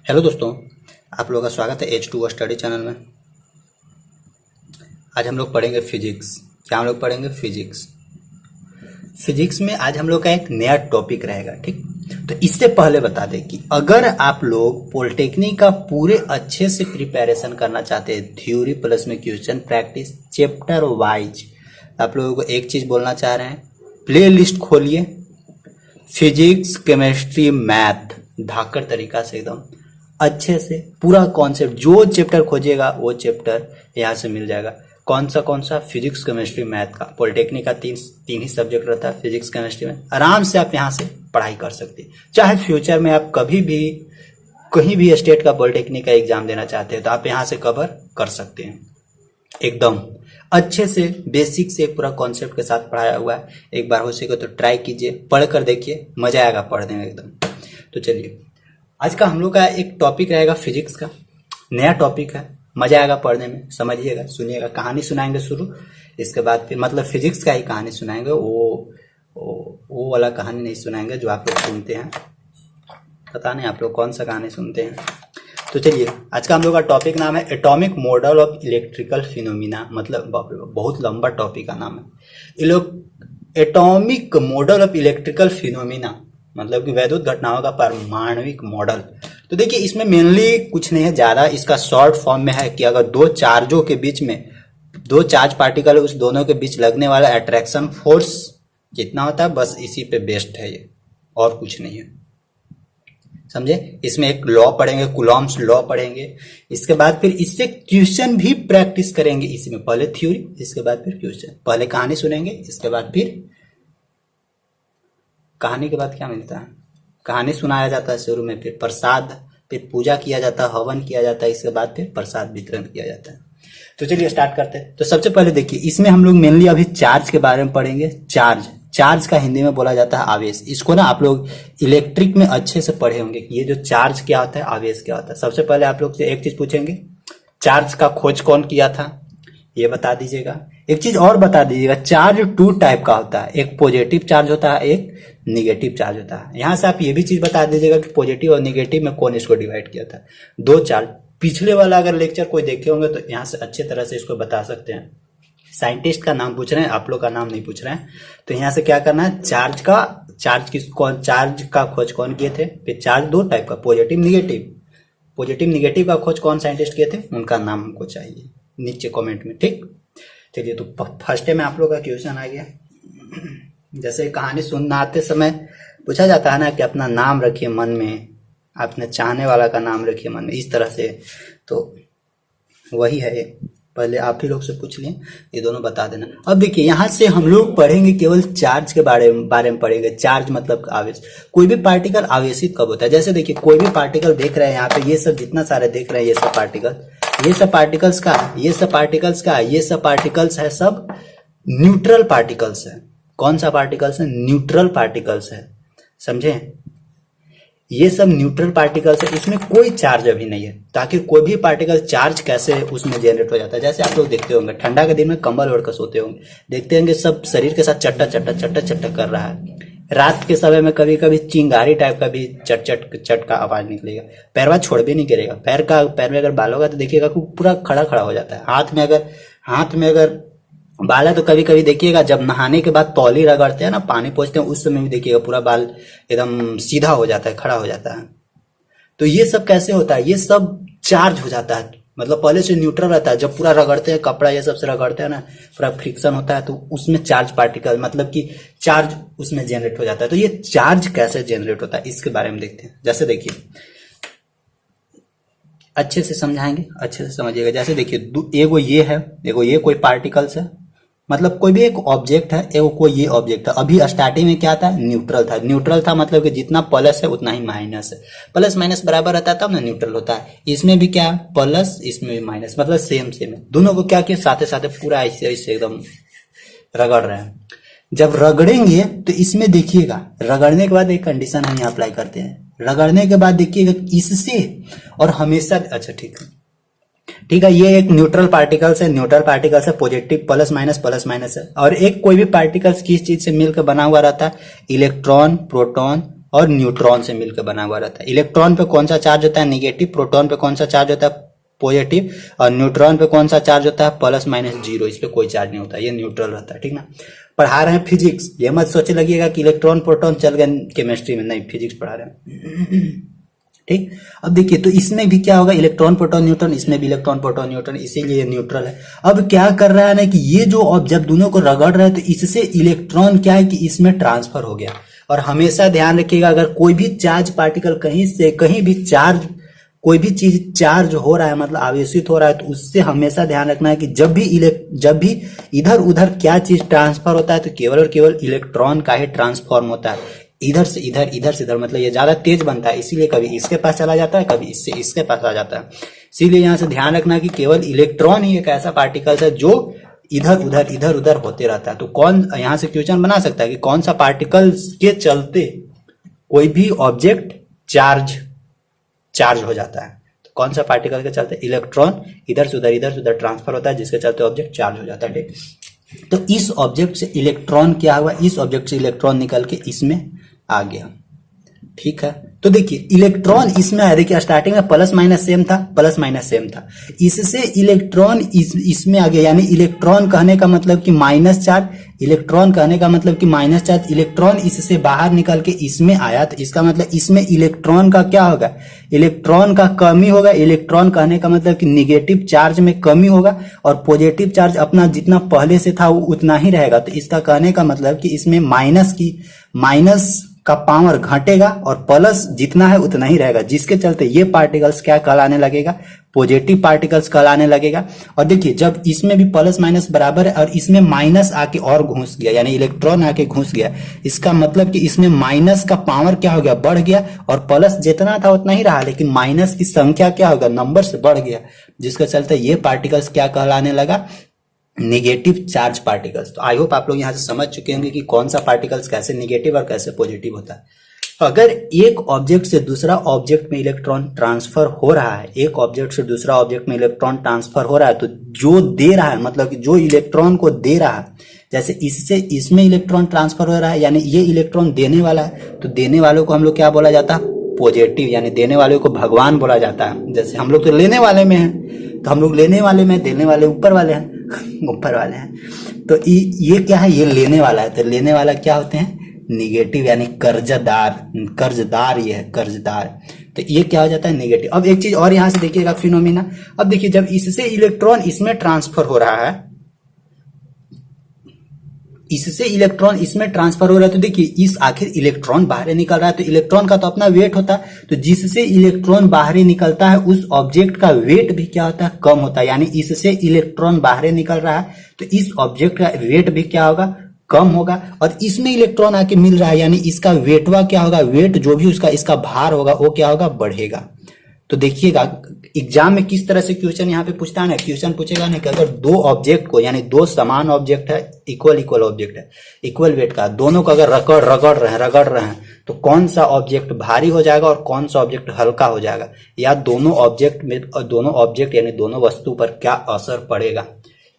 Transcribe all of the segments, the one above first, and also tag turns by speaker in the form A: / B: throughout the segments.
A: Hello दोस्तों, आप लोगों का स्वागत है H2O स्टडी चैनल में। आज हम लोग पढ़ेंगे फिजिक्स। क्या हम लोग पढ़ेंगे? फिजिक्स। फिजिक्स में आज हम लोग का एक नया टॉपिक रहेगा, ठीक। तो इससे पहले बता दें कि अगर आप लोग पॉलिटेक्निक का पूरे अच्छे से प्रिपरेशन करना चाहते हैं, थ्योरी प्लस में क्वेश्चन प्रैक्टिस चैप्टर वाइज, आप लोगों को एक चीज बोलना चाह रहे हैं, प्ले लिस्ट खोलिए, फिजिक्स केमिस्ट्री मैथ धाकड़ तरीका से एकदम अच्छे से पूरा कॉन्सेप्ट, जो चैप्टर खोजिएगा वो चैप्टर यहाँ से मिल जाएगा। कौन सा? फिजिक्स केमिस्ट्री मैथ का। पॉलिटेक्निक का तीन ही सब्जेक्ट रहता है फिजिक्स केमिस्ट्री में। आराम से आप यहाँ से पढ़ाई कर सकते हैं। चाहे फ्यूचर में आप कभी भी कहीं भी स्टेट का पॉलिटेक्निक का एग्जाम देना चाहते हैं तो आप यहाँ से कवर कर सकते हैं। एकदम अच्छे से बेसिक से पूरा कॉन्सेप्ट के साथ पढ़ाया हुआ है। एक बार हो सके तो ट्राई कीजिए, पढ़ कर देखिए, मजा आएगा पढ़ने में एकदम। तो चलिए, आज का हम लोग का एक टॉपिक रहेगा फिजिक्स का। नया टॉपिक है, मजा आएगा पढ़ने में, समझिएगा, सुनिएगा। कहानी सुनाएंगे शुरू, इसके बाद फिर मतलब फिजिक्स का ही कहानी सुनाएंगे। वो वाला कहानी नहीं सुनाएंगे जो आप लोग सुनते हैं। पता नहीं आप लोग कौन सा कहानी सुनते हैं। तो चलिए, आज का हम लोग का टॉपिक नाम है atomic model of electrical phenomena. मतलब बहुत लंबा टॉपिक का नाम है। Atomic model of electrical phenomena मतलब कि वैद्युत घटनाओं का परमाणविक मॉडल। तो देखिए, इसमें मेनली कुछ नहीं है ज्यादा, इसका शॉर्ट फॉर्म में है कि अगर दो चार्जों के बीच में, दो चार्ज पार्टिकल, उस दोनों के बीच लगने वाला अट्रैक्शन फोर्स जितना होता है, बस इसी पे बेस्ड है ये, और कुछ नहीं है। समझे? इसमें एक लॉ पढ़ेंगे, कूलॉम्स लॉ पढ़ेंगे। इसके बाद फिर इससे क्वेश्चन भी प्रैक्टिस करेंगे। इसमें पहले थ्योरी, इसके बाद फिर क्वेश्चन। पहले कहानी सुनेंगे, इसके बाद फिर कहानी के बाद क्या मिलता है? कहानी सुनाया जाता है शुरू में, फिर प्रसाद, फिर पूजा किया जाता है, हवन किया जाता है, इसके बाद फिर प्रसाद वितरण किया जाता है। तो चलिए स्टार्ट करते हैं। तो सबसे पहले देखिए, इसमें हम लोग मेनली अभी चार्ज के बारे में पढ़ेंगे। चार्ज का हिंदी में बोला जाता है आवेश। इसको ना आप लोग इलेक्ट्रिक में अच्छे से पढ़े होंगे कि ये जो चार्ज क्या होता है, आवेश क्या होता है। सबसे पहले आप लोग से एक चीज पूछेंगे, चार्ज का खोज कौन किया था, ये बता दीजिएगा। एक चीज और बता दीजिएगा, चार्ज टू टाइप का होता है, एक पॉजिटिव चार्ज होता है, एक निगेटिव चार्ज होता है। यहां से आप ये भी चीज बता दीजिएगा कि पॉजिटिव और निगेटिव में कौन इसको डिवाइड किया था। दो चार्ज, पिछले वाला अगर लेक्चर कोई देखे होंगे तो यहाँ से अच्छे तरह से इसको बता सकते हैं। साइंटिस्ट का नाम पूछ रहे हैं, आप लोग का नाम नहीं पूछ रहे हैं। तो यहाँ से क्या करना है, चार्ज का खोज कौन किए थे। फिर चार्ज दो टाइप का, पॉजिटिव निगेटिव का खोज कौन साइंटिस्ट किए थे, उनका नाम हमको चाहिए नीचे कमेंट में, ठीक। चलिए, तो फर्स्ट में आप लोग का क्वेश्चन आ गया। जैसे कहानी सुनाते समय पूछा जाता है ना कि अपना नाम रखिए मन में, अपने चाहने वाला का नाम रखिए मन में, इस तरह से। तो वही है, पहले आप ही लोग से पूछ लिए, ये दोनों बता देना। अब देखिए, यहाँ से हम लोग पढ़ेंगे केवल चार्ज के बारे में पढ़ेंगे। चार्ज मतलब आवेश। कोई भी पार्टिकल आवेशित कब होता है? जैसे देखिए, कोई भी पार्टिकल देख रहे हैं यहाँ पे, ये सब जितना सारे देख रहे हैं, ये सब पार्टिकल्स है, सब न्यूट्रल पार्टिकल्स है। कौन सा पार्टिकल्स है? न्यूट्रल पार्टिकल्स है। समझे? ये सब न्यूट्रल पार्टिकल्स है, इसमें कोई चार्ज अभी नहीं है। ताकि कोई भी पार्टिकल चार्ज कैसे उसमें जनरेट हो जाता है। जैसे आप लोग देखते होंगे, ठंडा के दिन में कंबल ओढ़ कर सोते होंगे, देखते होंगे सब शरीर के साथ चट्टा कर रहा है। रात के समय में कभी कभी चिंगारी टाइप का भी चट का आवाज निकलेगा, पैरवा छोड़ भी नहीं करेगा। पैर में अगर बाल होगा तो देखिएगा कि पूरा खड़ा हो जाता है। हाथ में अगर बाल है तो कभी कभी देखिएगा, जब नहाने के बाद तौली रगड़ते हैं ना, पानी पोंछते हैं, उस समय भी देखिएगा पूरा बाल एकदम सीधा हो जाता है, खड़ा हो जाता है। तो ये सब कैसे होता है? ये सब चार्ज हो जाता है। मतलब पहले से न्यूट्रल रहता है, जब पूरा रगड़ते हैं, कपड़ा ये सब से रगड़ते हैं ना, पूरा फ्रिक्शन होता है, तो उसमें चार्ज पार्टिकल मतलब कि चार्ज उसमें जनरेट हो जाता है। तो ये चार्ज कैसे जनरेट होता है, इसके बारे में देखते हैं। जैसे देखिए, अच्छे से समझाएंगे, अच्छे से समझिएगा। जैसे देखिए, एगो ये है, एगो ये कोई पार्टिकल्स है, मतलब कोई भी एक ऑब्जेक्ट है, एगो कोई ये ऑब्जेक्ट है। अभी स्टार्टिंग में क्या था? न्यूट्रल था मतलब कि जितना प्लस है उतना ही माइनस है। प्लस माइनस बराबर रहता है तब ना न्यूट्रल होता है। इसमें भी क्या, प्लस, इसमें भी माइनस, मतलब सेम है। दोनों को क्या किया, साथे पूरा ऐसे एकदम रगड़ रहे हैं। जब रगड़ेंगे तो इसमें देखिएगा, रगड़ने के बाद एक कंडीशन हम यहाँ अप्लाई करते हैं। रगड़ने के बाद देखिएगा इससे, और हमेशा, अच्छा ठीक है, ये एक न्यूट्रल पार्टिकल्स है, पॉजिटिव प्लस माइनस है। और एक कोई भी पार्टिकल्स किस चीज से मिलकर बना हुआ रहता है? इलेक्ट्रॉन, प्रोटॉन और न्यूट्रॉन से मिलकर बना हुआ रहता है। इलेक्ट्रॉन पे कौन सा चार्ज होता है? नेगेटिव। प्रोटॉन पे कौन सा चार्ज होता है? पॉजिटिव। और न्यूट्रॉन पे कौन सा चार्ज होता है? Plus minus zero. इस पे कोई चार्ज नहीं होता, ये न्यूट्रल रहता है, ठीक ना। पढ़ा रहे हैं फिजिक्स, ये मत सोचे लगिएगा कि इलेक्ट्रॉन प्रोटॉन चल गए केमिस्ट्री में, नहीं, फिजिक्स पढ़ा रहे हैं, ठीक। अब देखिए, तो इसमें भी क्या होगा? इलेक्ट्रॉन प्रोटॉन न्यूट्रॉन, इसमें भी इलेक्ट्रॉन प्रोटॉन न्यूट्रॉन, इसीलिए ये न्यूट्रल है। अब क्या कर रहा है ना कि ये जो अब जब दोनों को रगड़ रहा है तो इससे इलेक्ट्रॉन क्या है कि इसमें ट्रांसफर हो गया। और हमेशा ध्यान रखिएगा, अगर कोई भी चार्ज पार्टिकल कहीं से कहीं भी चार्ज, कोई भी चीज चार्ज हो रहा है मतलब आवेशित हो रहा है, तो उससे हमेशा ध्यान रखना है कि जब भी इधर उधर क्या चीज ट्रांसफर होता है तो केवल और केवल इलेक्ट्रॉन का ही ट्रांसफॉर्म होता है। इधर से इधर, इधर से इधर, मतलब ये ज्यादा तेज बनता है, इसीलिए कभी इसके पास चला जाता है, कभी इससे इसके पास आ जाता है। इसीलिए यहां से ध्यान रखना कि केवल इलेक्ट्रॉन ही एक ऐसा पार्टिकल है जो इधर उधर होते रहता है। तो कौन यहां से क्वेश्चन बना सकता है कि कौन सा पार्टिकल के चलते कोई भी ऑब्जेक्ट चार्ज हो जाता है? तो कौन सा पार्टिकल के चलते इलेक्ट्रॉन इधर से उधर ट्रांसफर होता है, जिसके चलते ऑब्जेक्ट चार्ज हो जाता है, ठीक। तो इस ऑब्जेक्ट से इलेक्ट्रॉन क्या हुआ? इस ऑब्जेक्ट से इलेक्ट्रॉन निकल के इसमें आ गया, ठीक है। तो देखिए, इलेक्ट्रॉन इसमें आया, देखिए स्टार्टिंग में प्लस माइनस सेम था, इससे इलेक्ट्रॉन इसमें आ गया, यानी इलेक्ट्रॉन कहने का मतलब कि माइनस चार्ज, इलेक्ट्रॉन इससे बाहर निकल के इसमें आया, तो इसका मतलब इसमें इलेक्ट्रॉन का क्या होगा? इलेक्ट्रॉन का कमी होगा। इलेक्ट्रॉन कहने का मतलब कि निगेटिव चार्ज में कमी होगा और पॉजिटिव चार्ज अपना जितना पहले से था वो उतना ही रहेगा। तो इसका कहने का मतलब कि इसमें माइनस का पावर घटेगा और प्लस जितना है उतना ही रहेगा, जिसके चलते ये पार्टिकल्स क्या कहलाने लगेगा? पॉजिटिव पार्टिकल्स कहलाने लगेगा। और देखिए, जब इसमें भी प्लस माइनस बराबर है और इसमें माइनस आके और घुस गया, यानी इलेक्ट्रॉन आके घुस गया, इसका मतलब कि इसमें माइनस का पावर क्या हो गया? बढ़ गया। और प्लस जितना था उतना ही रहा, लेकिन माइनस की संख्या क्या होगा? नंबर से बढ़ गया, जिसके चलते ये पार्टिकल्स क्या कहलाने लगा? Negative charge particles. तो आई होप आप लोग यहां से समझ चुके होंगे कि कौन सा पार्टिकल्स कैसे निगेटिव और कैसे पॉजिटिव होता है। अगर एक ऑब्जेक्ट से दूसरा ऑब्जेक्ट में इलेक्ट्रॉन ट्रांसफर हो रहा है, तो जो दे रहा है, मतलब कि जो इलेक्ट्रॉन को दे रहा है, जैसे इससे इसमें इलेक्ट्रॉन ट्रांसफर हो रहा है, यानी ये इलेक्ट्रॉन देने वाला है, तो देने वालों को हम लोग क्या बोला जाता है? पॉजिटिव, यानी देने वाले को भगवान बोला जाता है। जैसे हम लोग तो लेने वाले में हैं, तो हम लोग लेने वाले में, देने वाले ऊपर वाले हैं तो ये क्या है? ये लेने वाला है, तो लेने वाला क्या होते हैं? निगेटिव, यानी कर्जदार, ये है कर्जदार। तो ये क्या हो जाता है? निगेटिव। अब एक चीज और यहां से देखिएगा फिनोमिना। अब देखिए, जब इससे इलेक्ट्रॉन इसमें ट्रांसफर हो रहा है, तो देखिए इस आखिर इलेक्ट्रॉन बाहर निकल रहा है, तो इलेक्ट्रॉन का तो अपना वेट होता है, तो जिससे इलेक्ट्रॉन बाहर निकलता है उस ऑब्जेक्ट का वेट भी क्या होता है? कम होता है। यानी इससे इलेक्ट्रॉन बाहर निकल रहा है तो इस ऑब्जेक्ट का वेट भी क्या होगा? कम होगा। और इसमें इलेक्ट्रॉन आके मिल रहा है, यानी इसका वेटवा क्या होगा? वेट जो भी इसका भार होगा वो क्या होगा? बढ़ेगा। तो देखिएगा एग्जाम में किस तरह से क्वेश्चन यहाँ पे पूछता है ना, क्वेश्चन पूछेगा ना कि अगर दो ऑब्जेक्ट को, यानी दो समान ऑब्जेक्ट है, इक्वल ऑब्जेक्ट है, इक्वल वेट का, दोनों को अगर रगड़ रहे हैं तो कौन सा ऑब्जेक्ट भारी हो जाएगा और कौन सा ऑब्जेक्ट हल्का हो जाएगा, या दोनों ऑब्जेक्ट यानी दोनों वस्तु पर क्या असर पड़ेगा।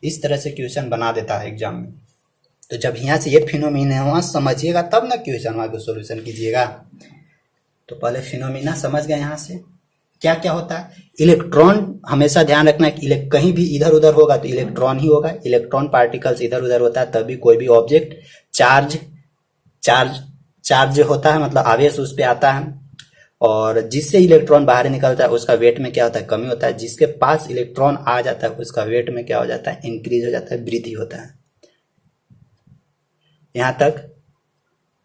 A: इस तरह से क्वेश्चन बना देता है एग्जाम में। तो जब यहाँ से ये फिनोमिना समझिएगा तब ना क्वेश्चन आगे सोल्यूशन कीजिएगा। तो पहले फिनोमिना समझ गए, यहाँ से क्या क्या होता है। इलेक्ट्रॉन हमेशा ध्यान रखना है कि कहीं भी इधर उधर होगा तो इलेक्ट्रॉन ही होगा, इलेक्ट्रॉन पार्टिकल्स इधर उधर होता है तभी कोई भी ऑब्जेक्ट चार्ज होता है, मतलब आवेश उस पे आता है। और जिससे इलेक्ट्रॉन बाहर निकलता है उसका वेट में क्या होता है? कमी होता है। जिसके पास इलेक्ट्रॉन आ जाता है उसका वेट में क्या हो जाता है? इंक्रीज हो जाता है, वृद्धि होता है। यहां तक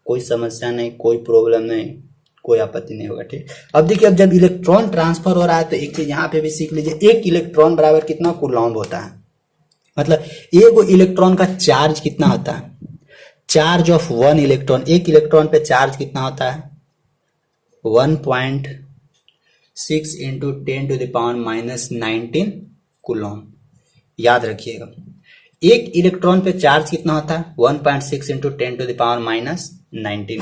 A: कोई समस्या नहीं, कोई प्रॉब्लम नहीं, कोई आपत्ति नहीं होगा, ठीक। अब देखिए, अब जब इलेक्ट्रॉन ट्रांसफर हो रहा है तो एक चीज यहाँ पे भी सीख लीजिए, एक इलेक्ट्रॉन बराबर कितना कूलॉम्ब होता है, मतलब एक इलेक्ट्रॉन का चार्ज कितना होता है? चार्ज ऑफ वन इलेक्ट्रॉन, एक इलेक्ट्रॉन पे चार्ज कितना होता है? 1.6 इंटू 10⁻⁻19 कूलॉम्ब। याद रखिएगा, एक इलेक्ट्रॉन पे चार्ज कितना होता है? 1.6 इंटू 10⁻⁻19।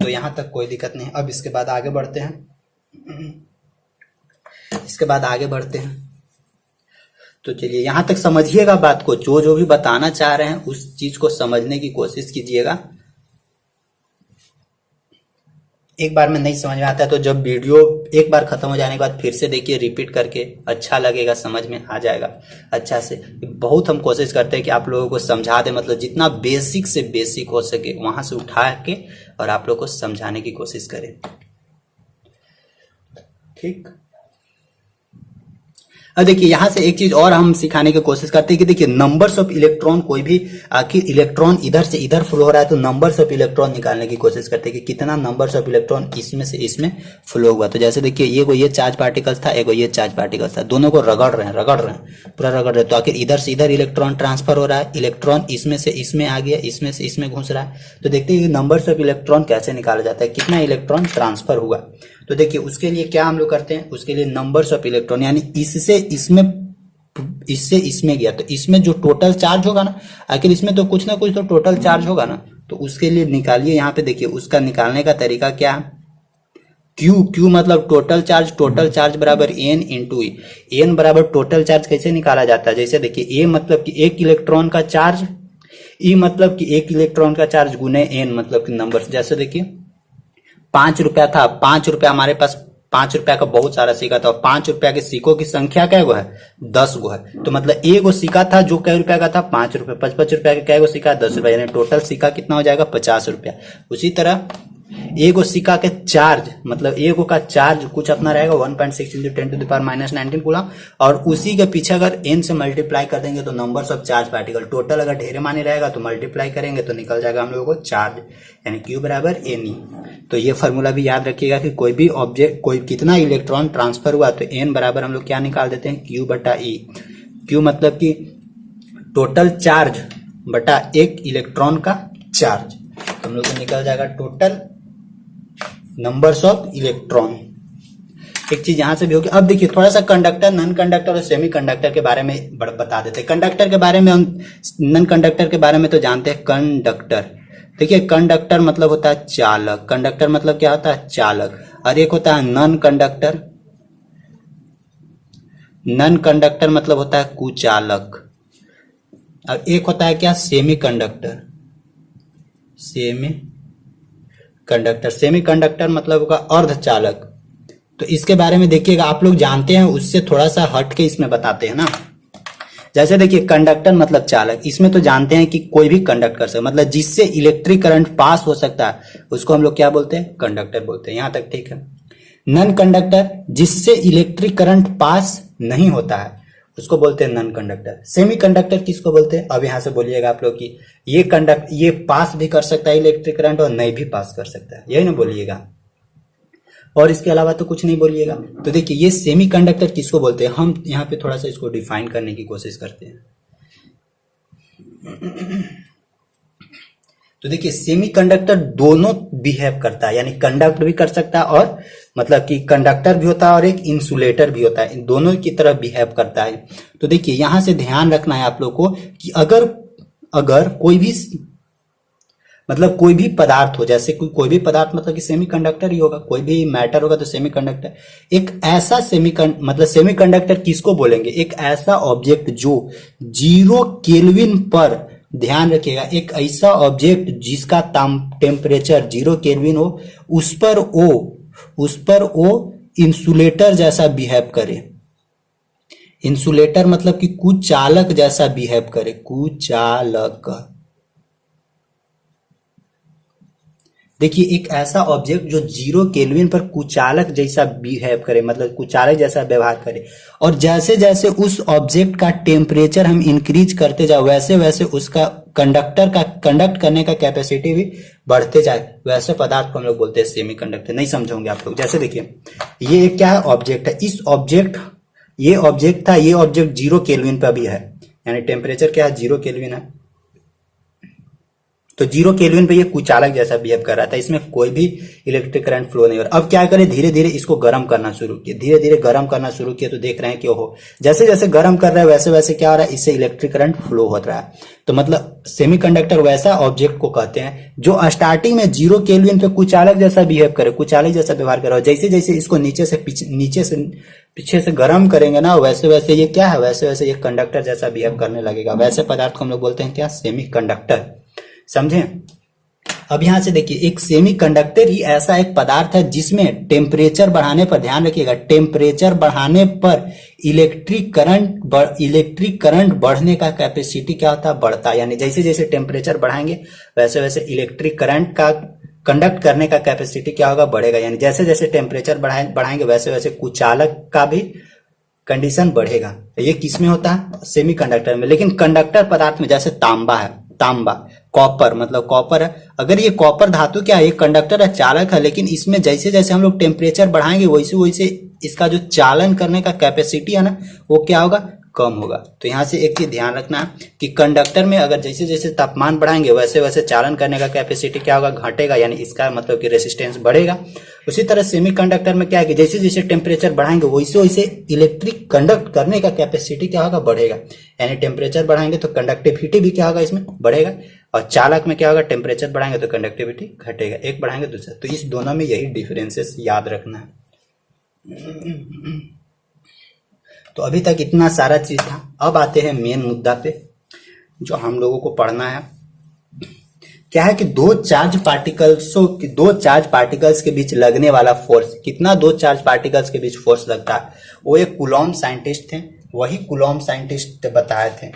A: तो यहां तक कोई दिक्कत नहीं। अब इसके बाद आगे बढ़ते हैं। तो चलिए यहां तक समझिएगा बात को, जो भी बताना चाह रहे हैं उस चीज को समझने की कोशिश कीजिएगा। एक बार में नहीं समझ में आता है तो जब वीडियो एक बार खत्म हो जाने के बाद फिर से देखिए, रिपीट करके, अच्छा लगेगा, समझ में आ जाएगा अच्छा से। बहुत हम कोशिश करते हैं कि आप लोगों को समझा दें, मतलब जितना बेसिक से बेसिक हो सके वहां से उठा के और आप लोगों को समझाने की कोशिश करें, ठीक। अब देखिए यहां से एक चीज और हम सिखाने की कोशिश करते हैं कि देखिए नंबर्स ऑफ इलेक्ट्रॉन, कोई भी आखिर इलेक्ट्रॉन इधर से इधर फ्लो हो रहा है तो नंबर्स ऑफ इलेक्ट्रॉन निकालने की कोशिश करते हैं कि कितना नंबर्स ऑफ इलेक्ट्रॉन इसमें से इसमें फ्लो हुआ। तो जैसे देखिए ये चार्ज पार्टिकल्स था, ये चार्ज पार्टिकल्स था, दोनों को रगड़ रहे हैं पूरा रगड़ रहे हैं। तो आखिर इधर से इधर इलेक्ट्रॉन ट्रांसफर हो रहा है, इलेक्ट्रॉन इसमें से इसमें आ गया, इसमें से इसमें घुस रहा है। तो देखते हैं नंबर्स ऑफ इलेक्ट्रॉन कैसे निकाला जाता है, कितना इलेक्ट्रॉन ट्रांसफर हुआ। तो देखिए उसके लिए क्या हम लोग करते हैं, उसके लिए नंबर्स ऑफ इलेक्ट्रॉन, यानी इससे इसमें गया तो इसमें जो टोटल चार्ज होगा ना, आखिर इसमें तो कुछ ना कुछ तो टोटल चार्ज होगा ना, तो उसके लिए निकालिए। यहाँ पे देखिए उसका निकालने का तरीका क्या है, क्यू मतलब टोटल चार्ज बराबर एन इंटू ई। एन बराबर टोटल चार्ज कैसे निकाला जाता है, जैसे देखिए ए मतलब कि एक इलेक्ट्रॉन का चार्ज, ई मतलब कि एक इलेक्ट्रॉन का चार्ज गुने एन मतलब कि नंबर। जैसे देखिए 5 रुपया था, 5 रुपया हमारे पास, 5 रुपया का बहुत सारा सिक्का था, 5 रुपया के सिक्कों की संख्या क्या गो है, 10 गो है। तो मतलब एक गो सिक्का था जो कै रुपया का था, 5 रुपया, 5 रुपया का कै गो सिक्का, 10 रुपया, यानी टोटल सिक्का कितना हो जाएगा, 50 रुपया। उसी तरह एगो सिक्का के चार्ज, मतलब एगो का चार्ज कुछ अपना रहेगा 1.6 × 10⁻⁻19 कूलम, और उसी के पीछे अगर n से मल्टीप्लाई कर देंगे तो numbers of charge particle, total अगर ढेरे माने रहेगा तो मल्टीप्लाई करेंगे तो निकल जाएगा हम लोगों को चार्ज, यानी Q बराबर Ne। तो ये फॉर्मूला भी याद रखिएगा कि कोई भी ऑब्जेक्ट, कोई कितना इलेक्ट्रॉन ट्रांसफर हुआ तो n बराबर हम लोग क्या निकाल देते हैं, Q बटा E। Q मतलब कि टोटल चार्ज बटा एक इलेक्ट्रॉन का चार्ज, तो हम लोग को निकल जाएगा टोटल नंबर्स ऑफ इलेक्ट्रॉन। एक चीज यहां से भी होगी। अब देखिए थोड़ा सा कंडक्टर, नॉन कंडक्टर और सेमी कंडक्टर के बारे में बता देते हैं। कंडक्टर के बारे में हम, नॉन कंडक्टर के बारे में तो जानते हैं। कंडक्टर, देखिए कंडक्टर मतलब होता है चालक, कंडक्टर मतलब क्या होता है, चालक। और एक होता है नॉन कंडक्टर, नॉन कंडक्टर मतलब होता है कुचालक। और एक होता है क्या, सेमी कंडक्टर, सेमी कंडक्टर मतलब होगा अर्धचालक। तो इसके बारे में देखिएगा, आप लोग जानते हैं, उससे थोड़ा सा हट के इसमें बताते हैं ना। जैसे देखिए कंडक्टर मतलब चालक, इसमें तो जानते हैं कि कोई भी कंडक्ट कर सकता है, मतलब जिससे इलेक्ट्रिक करंट पास हो सकता है उसको हम लोग क्या बोलते हैं, कंडक्टर बोलते हैं। यहां तक ठीक है। नॉन कंडक्टर, जिससे इलेक्ट्रिक करंट पास नहीं होता है उसको बोलते हैं नॉन कंडक्टर। सेमी कंडक्टर किसको बोलते हैं, अब यहां से बोलिएगा आप लोग कि ये पास भी कर सकता है इलेक्ट्रिक करंट और नहीं भी पास कर सकता है, यही ना बोलिएगा, और इसके अलावा तो कुछ नहीं बोलिएगा। तो देखिए ये सेमी कंडक्टर किसको बोलते हैं, हम यहाँ पे थोड़ा सा इसको डिफाइन करने की कोशिश करते हैं। तो देखिए सेमी कंडक्टर दोनों बिहेव करता है, यानी कंडक्ट भी कर सकता है और मतलब कि कंडक्टर भी होता है और एक इंसुलेटर भी होता है, इन दोनों की तरह बिहेव करता है। तो देखिए यहां से ध्यान रखना है आप लोग को कि अगर कोई भी, मतलब कोई भी पदार्थ हो, जैसे कोई भी पदार्थ मतलब कि सेमीकंडक्टर ही होगा, कोई भी मैटर होगा तो सेमीकंडक्टर। एक ऐसा सेमीकंडक्टर किसको बोलेंगे, एक ऐसा ऑब्जेक्ट जो 0 केल्विन पर, ध्यान रखिएगा, एक ऐसा ऑब्जेक्ट जिसका टेम्परेचर 0 केल्विन हो, उस पर वो इंसुलेटर जैसा बिहेव करे। इंसुलेटर मतलब कि कुचालक जैसा बिहेव करे, कुचालक। देखिए एक ऐसा ऑब्जेक्ट जो 0 केल्विन पर कुचालक जैसा बिहेव करे, मतलब कुचालक जैसा व्यवहार करे, और जैसे जैसे उस ऑब्जेक्ट का टेम्परेचर हम इंक्रीज करते जाए वैसे वैसे उसका कंडक्ट करने का कैपेसिटी भी बढ़ते जाए, वैसे पदार्थ को हम लोग बोलते हैं सेमीकंडक्टर। नहीं समझोगे आप लोग। जैसे देखिए ये क्या है, ऑब्जेक्ट है, ये ऑब्जेक्ट था, ये ऑब्जेक्ट 0 केल्विन पर भी है, यानी टेम्परेचर क्या है, 0 केल्विन है, तो 0 केल्विन पे ये कुचालक जैसा बिहेव कर रहा था, इसमें कोई भी इलेक्ट्रिक करंट फ्लो नहीं हो रहा। अब क्या करें, धीरे धीरे इसको गर्म करना शुरू किया, धीरे धीरे गर्म करना शुरू किया, तो देख रहे हैं कि ओहो, जैसे जैसे गर्म कर रहा है वैसे वैसे क्या हो रहा है, इससे इलेक्ट्रिक करंट फ्लो हो रहा है। तो मतलब सेमीकंडक्टर वैसा ऑब्जेक्ट को कहते हैं जो स्टार्टिंग में 0 केल्विन पे कुचालक जैसा बिहेव करे, कुचालक जैसा व्यवहार करे, और जैसे जैसे इसको पीछे से गर्म करेंगे ना, वैसे वैसे ये क्या है, वैसे वैसे ये कंडक्टर जैसा बिहेव करने लगेगा। वैसे पदार्थ को हम लोग बोलते हैं क्या, सेमीकंडक्टर। समझे। अब यहां से देखिए, एक सेमीकंडक्टर ही ऐसा एक पदार्थ है जिसमें टेम्परेचर बढ़ाने पर, ध्यान रखिएगा, टेम्परेचर बढ़ाने पर इलेक्ट्रिक करंट बढ़ने का कैपेसिटी क्या होता है, बढ़ता है। यानी जैसे जैसे टेम्परेचर बढ़ाएंगे वैसे वैसे इलेक्ट्रिक करंट का कंडक्ट करने का कैपेसिटी क्या होगा, बढ़ेगा। यानी जैसे जैसे टेम्परेचर बढ़ाएंगे वैसे वैसे कुचालक का भी कंडीशन बढ़ेगा। ये किसमें होता है, सेमीकंडक्टर में। लेकिन कंडक्टर पदार्थ में जैसे तांबा है, तांबा, कॉपर, मतलब कॉपर है, अगर ये कॉपर धातु क्या है, ये कंडक्टर है, चालक है, लेकिन इसमें जैसे जैसे हम लोग टेम्परेचर बढ़ाएंगे वैसे वैसे इसका जो चालन करने का कैपेसिटी है ना, वो क्या होगा, कम होगा। तो यहाँ से एक चीज ध्यान रखना है कि कंडक्टर में अगर जैसे जैसे तापमान बढ़ाएंगे वैसे वैसे चालन करने का कैपेसिटी क्या होगा, घटेगा, यानी इसका मतलब कि रेसिस्टेंस बढ़ेगा। उसी तरह सेमीकंडक्टर में क्या है कि जैसे जैसे टेम्परेचर बढ़ाएंगे वैसे वैसे इलेक्ट्रिक कंडक्ट करने का कैपेसिटी क्या होगा, बढ़ेगा। यानी टेम्परेचर बढ़ाएंगे तो कंडक्टिविटी भी क्या होगा, इसमें बढ़ेगा। और चालक में क्या होगा, टेम्परेचर बढ़ाएंगे तो कंडक्टिविटी घटेगा, एक बढ़ाएंगे दूसरा। तो इस दोनों में यही डिफरेंसेस याद रखना है। तो अभी तक इतना सारा चीज था। अब आते हैं मेन मुद्दा पे जो हम लोगों को पढ़ना है। क्या है कि दो चार्ज पार्टिकल्स के बीच लगने वाला फोर्स कितना, दो चार्ज पार्टिकल्स के बीच फोर्स लगता है। वो एक कूलॉम साइंटिस्ट थे, वही कूलॉम साइंटिस्ट बताए थे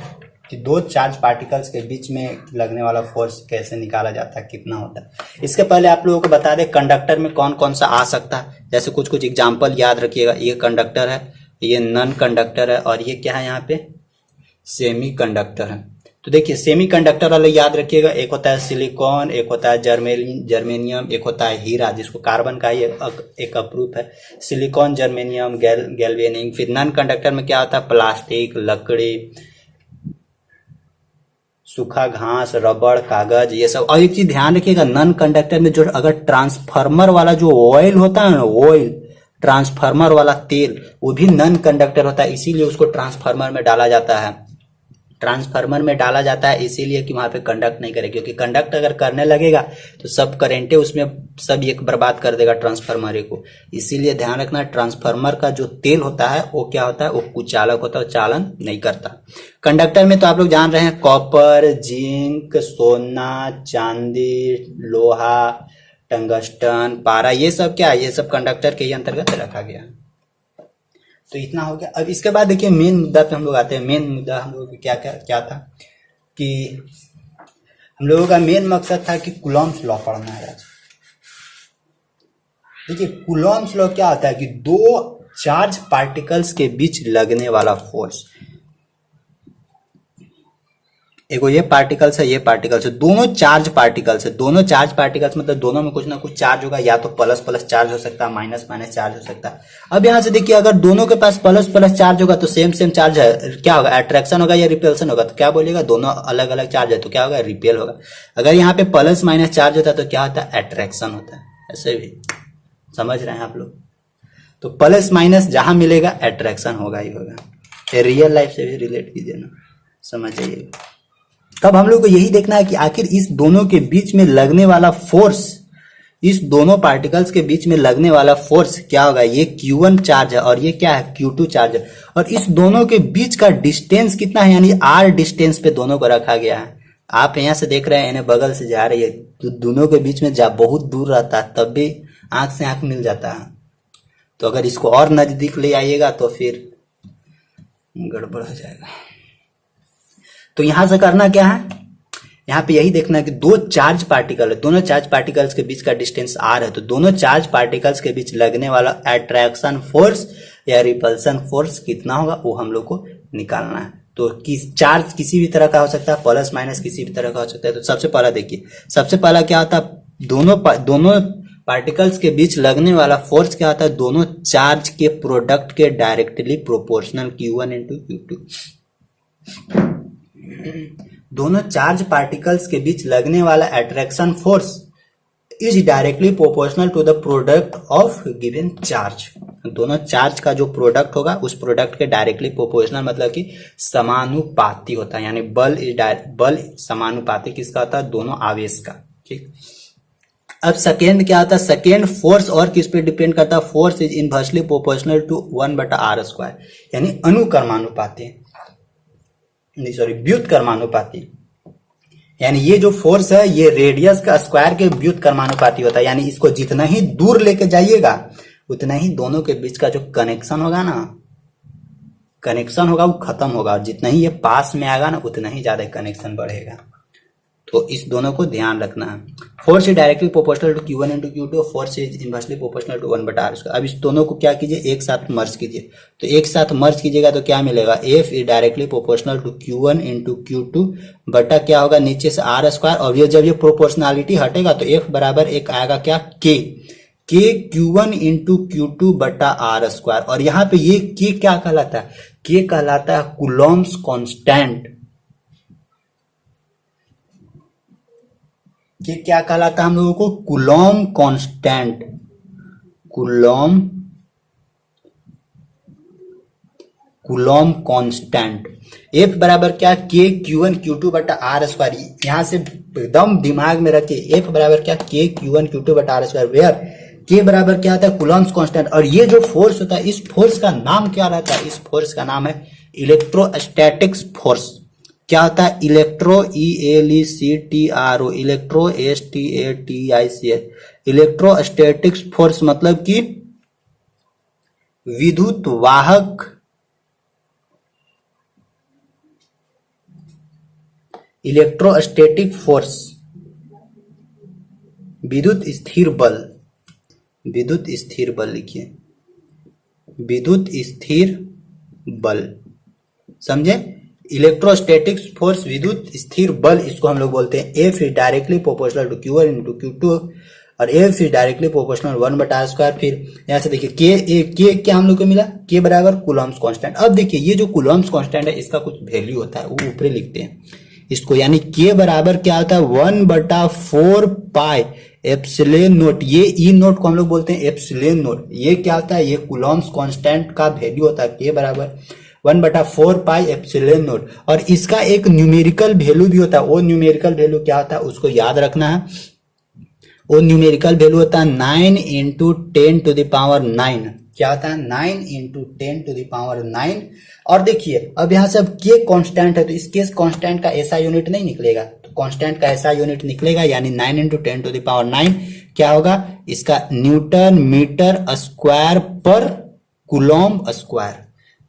A: कि दो चार्ज पार्टिकल्स के बीच में लगने वाला फोर्स कैसे निकाला जाता है, कितना होता है। इसके पहले आप लोगों को बता दें कंडक्टर में कौन कौन सा आ सकता है। जैसे कुछ कुछ एग्जाम्पल याद रखिएगा। ये कंडक्टर है, ये नॉन कंडक्टर है, और ये क्या है यहाँ पे, सेमी कंडक्टर है। तो देखिए सेमी कंडक्टर वाले याद रखिएगा, एक होता है सिलिकॉन, एक होता है जर्मेनियम, एक होता है हीरा, जिसको कार्बन का ही एक अप्रूप है। Silicon, germanium, galvanic. फिर नॉन कंडक्टर में क्या होता है, प्लास्टिक, लकड़ी, सूखा घास, रबड़, कागज, ये सब। और एक चीज ध्यान रखिएगा, नॉन कंडक्टर में जो अगर ट्रांसफार्मर वाला जो ऑयल होता है ना, ऑयल, ट्रांसफार्मर वाला तेल, वो भी नॉन कंडक्टर होता है, इसीलिए उसको ट्रांसफार्मर में डाला जाता है। ट्रांसफार्मर में डाला जाता है इसीलिए कि वहां पे कंडक्ट नहीं करे, क्योंकि कंडक्ट अगर करने लगेगा तो सब करेंटे उसमें सब एक बर्बाद कर देगा ट्रांसफार्मर को। इसीलिए ध्यान रखना, ट्रांसफार्मर का जो तेल होता है वो क्या होता है, वो कुचालक होता है, चालन नहीं करता। कंडक्टर में तो आप लोग जान रहे हैं, कॉपर, जिंक, सोना, चांदी, लोहा, टंगस्टन, पारा, ये सब क्या है, ये सब कंडक्टर के ही अंतर्गत रखा गया। तो इतना हो गया। अब इसके बाद देखिए मेन मुद्दा पे हम लोग आते हैं। मेन मुद्दा हम लोगों का क्या था कि हम लोगों का मेन मकसद था कि कूलॉम्स लॉ पढ़ना है। देखिए कूलॉम्स लॉ क्या होता है कि दो चार्ज पार्टिकल्स के बीच लगने वाला फोर्स, एगो ये पार्टिकल्स है, ये पार्टिकल्स है, दोनों चार्ज पार्टिकल्स है। दोनों चार्ज पार्टिकल्स मतलब दोनों में कुछ ना कुछ चार्ज होगा, या तो प्लस प्लस चार्ज हो सकता है, माइनस माइनस चार्ज हो सकता है। अब यहां से देखिए, अगर दोनों के पास प्लस प्लस चार्ज होगा तो सेम सेम चार्ज है, क्या होगा, अट्रैक्शन होगा या रिपेल्सन होगा। तो क्या बोलिएगा, दोनों अलग अलग चार्ज है तो क्या होगा, रिपेल होगा। अगर यहाँ पे प्लस माइनस चार्ज होता है तो क्या होता है, अट्रैक्शन होता है। ऐसे भी समझ रहे हैं आप लोग। तो प्लस माइनस जहां मिलेगा अट्रैक्शन होगा ही होगा। रियल लाइफ से भी रिलेट कीजिए ना, समझ जाइएगा। तब हम लोग को यही देखना है कि आखिर इस दोनों के बीच में लगने वाला फोर्स, इस दोनों पार्टिकल्स के बीच में लगने वाला फोर्स क्या होगा। ये Q1 चार्ज है और ये क्या है, Q2 चार्ज है, और इस दोनों के बीच का डिस्टेंस कितना है, यानी R डिस्टेंस पे दोनों को रखा गया है। आप यहाँ से देख रहे हैं, इन्हें बगल से जा रही है, तो दोनों के बीच में बहुत दूर रहता है, तब भी आंख से आंख मिल जाता है। तो अगर इसको और नजदीक ले आइएगा तो फिर गड़बड़ हो जाएगा। तो यहां से करना क्या है, यहाँ पे यही देखना है कि दो चार्ज पार्टिकल है, दोनों चार्ज पार्टिकल्स के बीच का डिस्टेंस r है। तो दोनों चार्ज पार्टिकल्स के बीच लगने वाला अट्रैक्शन फोर्स या रिपल्सन फोर्स कितना होगा, वो हम लोग को निकालना है। तो चार्ज किसी भी तरह का हो सकता है, प्लस माइनस किसी भी तरह का हो सकता है। तो सबसे पहला देखिए, सबसे पहला क्या होता है, दोनों पार्टिकल्स के बीच लगने वाला फोर्स क्या होता है, दोनों चार्ज के प्रोडक्ट के directly proportional Q1 into Q2। दोनों चार्ज पार्टिकल्स के बीच लगने वाला attraction force is directly proportional to the product of given charge. दोनों चार्ज का जो प्रोडक्ट होगा उस प्रोडक्ट के डायरेक्टली प्रोपोर्शनल मतलब कि समानुपाती होता है। यानी बल समानुपाती किसका होता है, दोनों आवेश का। ठीक, अब सेकेंड क्या होता है, सेकेंड फोर्स और किस पे डिपेंड करता है, force is inversely proportional to 1/r², यानी अनुक्रमानुपाती, नहीं सॉरी व्युत्क्रमानुपाती। यानी ये जो फोर्स है ये रेडियस का स्क्वायर के व्युत्क्रमानुपाती होता है, यानी इसको जितना ही दूर लेके जाइएगा उतना ही दोनों के बीच का जो कनेक्शन होगा वो खत्म होगा, और जितना ही ये पास में आएगा ना उतना ही ज्यादा कनेक्शन बढ़ेगा। तो इस दोनों को ध्यान रखना है। Force is directly proportional to Q1 into Q2, force is inversely proportional to 1/r²। अब इस दोनों को क्या कीजिए, एक साथ मर्ज कीजिए। तो एक साथ मर्ज कीजिएगा तो क्या मिलेगा, F is directly proportional to Q1 into Q2 बटा क्या होगा नीचे से r², और ये जब ये प्रोपोर्शनलिटी हटेगा तो F बराबर एक आएगा क्या, K Q1 इंटू Q2 बटा r²। और यहाँ पे ये K क्या कहलाता है, K कहलाता है कूलॉम्स कांस्टेंट। ये क्या कहलाता है हम लोगों को, Coulomb constant. Coulomb constant F बराबर क्या, K Q1 Q2 बटा r²। यहां से एकदम दिमाग में रखिए, F बराबर क्या, K Q1 Q2 बटा r², वेयर K बराबर क्या आता है, कूलॉम्स कांस्टेंट। और ये जो फोर्स होता है इस फोर्स का नाम क्या रहता है, इस फोर्स का नाम है इलेक्ट्रोस्टैटिक्स फोर्स। क्या होता है, ELECTRO, इलेक्ट्रोस्टैटिक्स, इलेक्ट्रोस्टैटिक्स फोर्स मतलब कि विद्युत वाहक इलेक्ट्रोस्टैटिक फोर्स, विद्युत स्थिर बल, विद्युत स्थिर बल लिखिए, विद्युत स्थिर बल, समझे। इलेक्ट्रोस्टैटिक्स फोर्स विद्युत स्थिर बल, इसको हम लोग बोलते हैं F is directly proportional to Q1 into Q2, और F is directly proportional 1/r²। फिर यहां से देखिए K क्या हम लोग को मिला, K बराबर कूलॉम्स कांस्टेंट। अब देखिए ये जो कूलॉम्स कांस्टेंट है इसका कुछ वैल्यू होता है, वो ऊपर लिखते हैं इसको, यानी K बराबर क्या होता है 1/4 पाई एप्सिलॉन नॉट। ये ई नोट को हम लोग बोलते हैं एप्सिलॉन नॉट। ये क्या होता है, ये कूलॉम्स कांस्टेंट का वैल्यू होता है K बराबर 1/4 पाई एप्सिलॉन नॉट। और इसका एक न्यूमेरिकल वैल्यू भी होता है, वो न्यूमेरिकल वैल्यू क्या होता है उसको याद रखना है। वो न्यूमेरिकल वैल्यू होता है 9 इंटू 10⁹। क्या होता है, 9 इंटू 10⁹। और देखिए अब यहाँ से अब K कांस्टेंट है तो इस केस कांस्टेंट का ऐसा यूनिट नहीं निकलेगा, तो कांस्टेंट का ऐसा यूनिट निकलेगा, यानी 9 इंटू 10⁹ क्या होगा, इसका न्यूटन मीटर स्क्वायर पर coulomb square,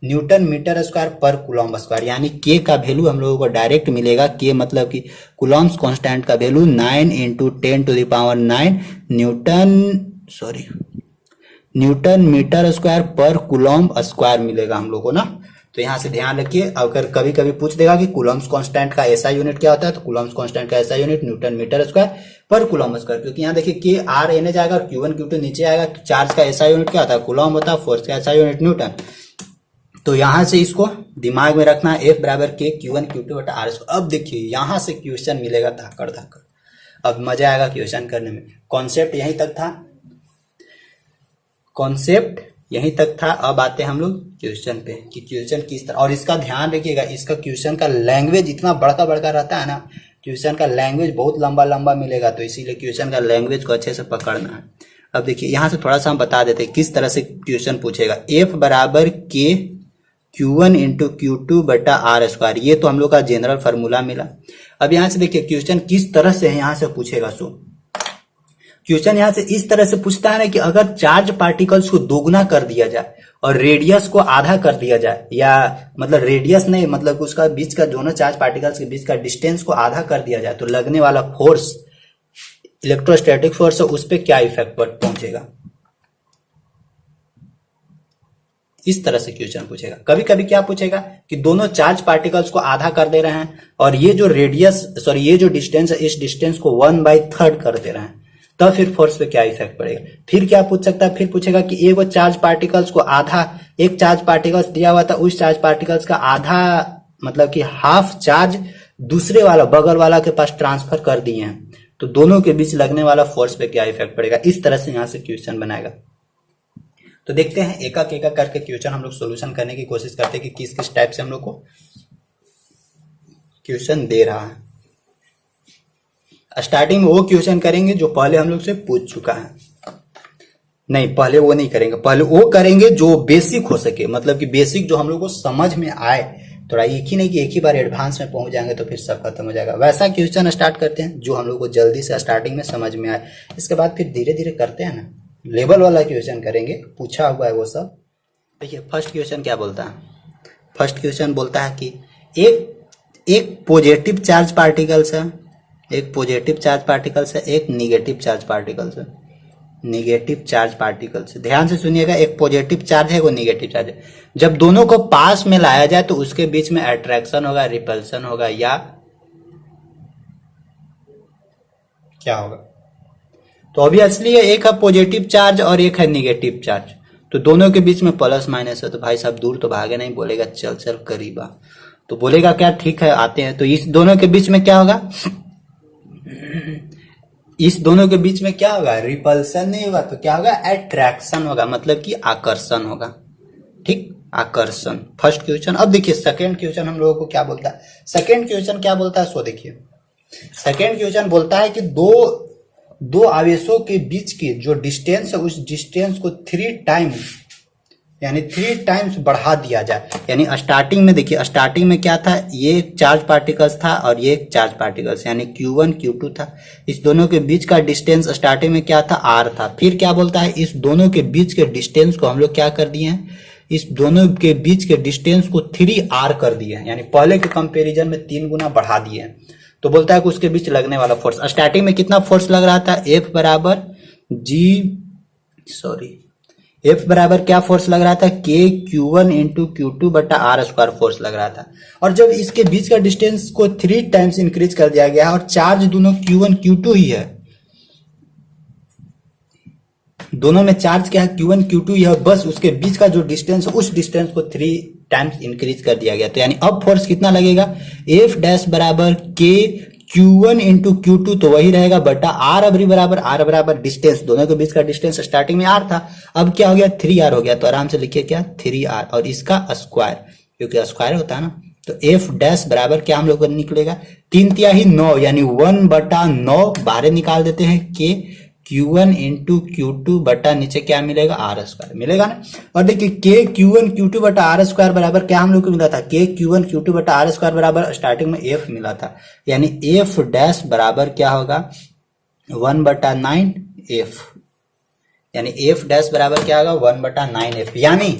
A: newton metre square पर कूलॉम स्क्वायर। यानी K का वैल्यू हम लोगों को डायरेक्ट मिलेगा, K मतलब कि कूलॉम्स कांस्टेंट का value 9 into 10⁹ newton metre square पर कूलॉम स्क्वायर मिलेगा हम लोग को ना। तो यहां से ध्यान रखिए, अगर कभी कभी पूछ देगा कि कूलॉम्स कांस्टेंट का ऐसा यूनिट क्या होता है, तो कूलॉम्स कांस्टेंट का ऐसा यूनिट न्यूटन मीटर स्क्वायर पर कूलॉम स्क्वायर। क्योंकि यहाँ देखिए K R N जाएगा और Q1 Q2 नीचे आएगा, चार्ज का ऐसा यूनिट क्या होता है, कूलॉम होता है, फोर्स का ऐसा यूनिट न्यूटन। तो यहां से इसको दिमाग में रखना है, F बराबर K Q1 Q2 बटा r²। अब देखिए यहां से क्वेश्चन मिलेगा धाकड़ धाकड़, अब मजा आएगा क्वेश्चन करने में। कॉन्सेप्ट यहीं तक था, कॉन्सेप्ट यहीं तक था। अब आते हैं हम लोग क्वेश्चन पे कि क्वेश्चन किस तरह, और इसका ध्यान रखिएगा, इसका क्वेश्चन का लैंग्वेज इतना बड़का बड़का रहता है ना, क्वेश्चन का लैंग्वेज बहुत लंबा लंबा मिलेगा, तो इसीलिए क्वेश्चन का लैंग्वेज को अच्छे से पकड़ना है। अब देखिए यहां से थोड़ा सा हम बता देते हैं किस तरह से क्वेश्चन पूछेगा। F बराबर K Q1 इंटू Q2 बटा r², ये तो हम लोग का जनरल फार्मूला मिला। अब यहां से देखिए क्वेश्चन किस तरह से यहां से पूछेगा। सो क्वेश्चन यहां से इस तरह से पूछता है ना कि अगर चार्ज पार्टिकल्स को दोगुना कर दिया जाए और रेडियस को आधा कर दिया जाए, या मतलब रेडियस नहीं, मतलब उसका बीच का दोनों चार्ज पार्टिकल्स के बीच का डिस्टेंस को आधा कर दिया जाए, तो लगने वाला फोर्स इलेक्ट्रोस्टैटिक फोर्स है, उस पर क्या इफेक्ट पहुंचेगा। इस तरह से क्वेश्चन पूछेगा। कभी कभी क्या पूछेगा कि दोनों चार्ज पार्टिकल्स को आधा कर दे रहे हैं और ये जो ये जो डिस्टेंस है इस डिस्टेंस को 1/3 कर दे रहे हैं, तब फिर फोर्स पे क्या इफेक्ट पड़ेगा। फिर क्या पूछ सकता है, फिर पूछेगा कि एक चार्ज पार्टिकल्स को आधा, एक चार्ज पार्टिकल्स दिया हुआ था, उस चार्ज पार्टिकल्स का आधा मतलब कि हाफ चार्ज दूसरे वाला बगल वाला के पास ट्रांसफर कर दिए हैं, तो दोनों के बीच लगने वाला फोर्स पे क्या इफेक्ट पड़ेगा। इस तरह से यहां से क्वेश्चन बनाएगा। तो देखते हैं एक एक करके क्वेश्चन हम लोग सोल्यूशन करने की कोशिश करते हैं कि किस किस टाइप से हम लोग को क्वेश्चन दे रहा है। स्टार्टिंग में वो क्वेश्चन करेंगे जो पहले हम लोग से पूछ चुका है, नहीं पहले वो नहीं करेंगे, पहले वो करेंगे जो बेसिक हो सके, मतलब कि बेसिक जो हम लोग को समझ में आए, थोड़ा एक ही नहीं कि एक ही बार एडवांस में पहुंच जाएंगे तो फिर सब खत्म हो जाएगा। वैसा क्वेश्चन स्टार्ट करते हैं जो हम लोग को जल्दी से स्टार्टिंग में समझ में आए, इसके बाद फिर धीरे धीरे करते हैं ना, लेवल वाला क्वेश्चन करेंगे, पूछा हुआ है वो सब। देखिए फर्स्ट क्वेश्चन क्या बोलता है, फर्स्ट क्वेश्चन बोलता है कि एक पॉजिटिव चार्ज पार्टिकल्स है, एक पॉजिटिव चार्ज पार्टिकल्स है, एक निगेटिव चार्ज पार्टिकल्स है, निगेटिव चार्ज पार्टिकल्स। ध्यान से सुनिएगा, एक पॉजिटिव चार्ज है, वो निगेटिव चार्ज है। जब दोनों को पास में लाया जाए तो उसके बीच में अट्रैक्शन होगा, रिपल्सन होगा, या क्या होगा? तो ऑब्वियसली एक है पॉजिटिव चार्ज और एक है निगेटिव चार्ज, तो दोनों के बीच में प्लस माइनस है, तो भाई साहब दूर तो भागे नहीं, बोलेगा चल चल करीबा, तो बोलेगा क्या ठीक है आते हैं। तो इस दोनों के बीच में क्या होगा, इस दोनों के बीच में क्या होगा, रिपल्सन नहीं होगा, तो क्या होगा, अट्रैक्शन होगा, मतलब कि आकर्षण होगा। ठीक, आकर्षण। First question. अब देखिए सेकंड क्वेश्चन हम लोगों को क्या बोलता है, सेकंड क्वेश्चन क्या बोलता है, सो देखिए सेकंड क्वेश्चन बोलता है कि दो आवेशों के बीच की जो डिस्टेंस है उस डिस्टेंस को 3 टाइम्स, यानी 3 टाइम्स बढ़ा दिया जाए। यानी स्टार्टिंग में देखिए, स्टार्टिंग में क्या था, ये एक चार्ज पार्टिकल्स था और ये एक चार्ज पार्टिकल्स, यानी Q1 Q2 था। इस दोनों के बीच का डिस्टेंस स्टार्टिंग में क्या था, R था। फिर क्या बोलता है, इस दोनों के बीच के डिस्टेंस को हम लोग क्या कर दिए हैं, इस दोनों के बीच के डिस्टेंस को 3R कर दिए हैं, यानी पहले के कंपेरिजन में 3 गुना बढ़ा दिए हैं। तो बोलता है कि उसके बीच लगने वाला फोर्स, स्टार्टिंग में कितना फोर्स लग रहा था, F बराबर क्या फोर्स लग रहा था, K Q1 इंटू Q2 बटा R स्क्वायर फोर्स लग रहा था। और जब इसके बीच का डिस्टेंस को 3 टाइम्स इंक्रीज कर दिया गया और चार्ज दोनों Q1 Q2 ही है, दोनों में चार्ज क्या है, Q1 Q2 ही है, बस उसके बीच का जो डिस्टेंस है उस डिस्टेंस को 3 टाइम्स इंक्रीज कर दिया गया। तो यानी अब फोर्स कितना लगेगा, F डैश बराबर K Q1 इंटू Q2 तो वही रहेगा बटा R बराबर डिस्टेंस, दोनों के बीच का डिस्टेंस स्टार्टिंग में R था, अब क्या हो गया 3R हो गया। तो आराम से लिखिए क्या 3R और इसका स्क्वायर, क्योंकि स्क्वायर होता है ना। तो F डैश बराबर क्या हम लोग को निकलेगा, 3 तिहाई 9, यानी 1/9 बाहर निकाल देते हैं, K Q1 इंटू Q2 बटा नीचे क्या मिलेगा, R स्क्वायर मिलेगा ना। और देखिए K Q1 Q2 बटा R स्क्वायर बराबर क्या हम लोग को मिला था, K Q1 Q2 बटा R स्क्वायर बराबर स्टार्टिंग में F मिला था, यानी F डैश बराबर क्या होगा 1/9 F, यानी F डैश बराबर क्या होगा 1/9 F। यानी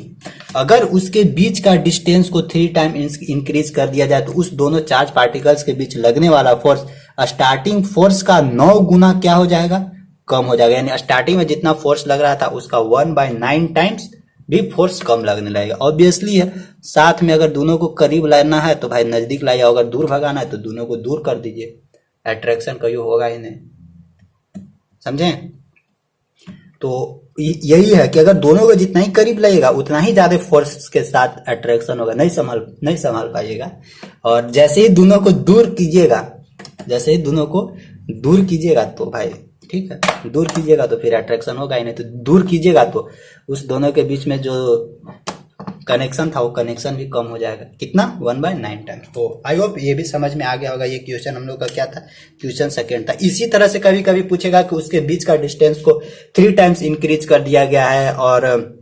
A: अगर उसके बीच का डिस्टेंस को 3 टाइम इंक्रीज कर दिया जाए तो उस दोनों चार्ज पार्टिकल्स के बीच लगने वाला फोर्स स्टार्टिंग फोर्स का 9 गुना क्या हो जाएगा, कम हो जाएगा। यानी स्टार्टिंग में जितना फोर्स लग रहा था उसका 1/9 टाइम्स भी फोर्स कम लगने लगेगा। ऑब्वियसली है, साथ में अगर दोनों को करीब लाना है तो भाई नजदीक लाइए, अगर दूर भगाना है तो दोनों को दूर कर दीजिए, अट्रैक्शन कहीं होगा ही नहीं, समझे। तो यही है कि अगर दोनों को जितना ही करीब लगेगा उतना ही ज्यादा फोर्स के साथ अट्रैक्शन होगा, नहीं संभाल पाइएगा। और जैसे ही दोनों को दूर कीजिएगा, जैसे ही दोनों को दूर कीजिएगा तो भाई ठीक है, दूर कीजिएगा तो फिर अट्रैक्शन होगा ही नहीं, तो दूर कीजिएगा तो उस दोनों के बीच में जो कनेक्शन था वो कनेक्शन भी कम हो जाएगा, कितना 1/9 टाइम्स। तो आई होप ये भी समझ में आ गया होगा। ये क्वेश्चन हम लोग का क्या था, क्वेश्चन सेकंड था। इसी तरह से कभी कभी पूछेगा कि उसके बीच का डिस्टेंस को 3 टाइम्स इंक्रीज कर दिया गया है, और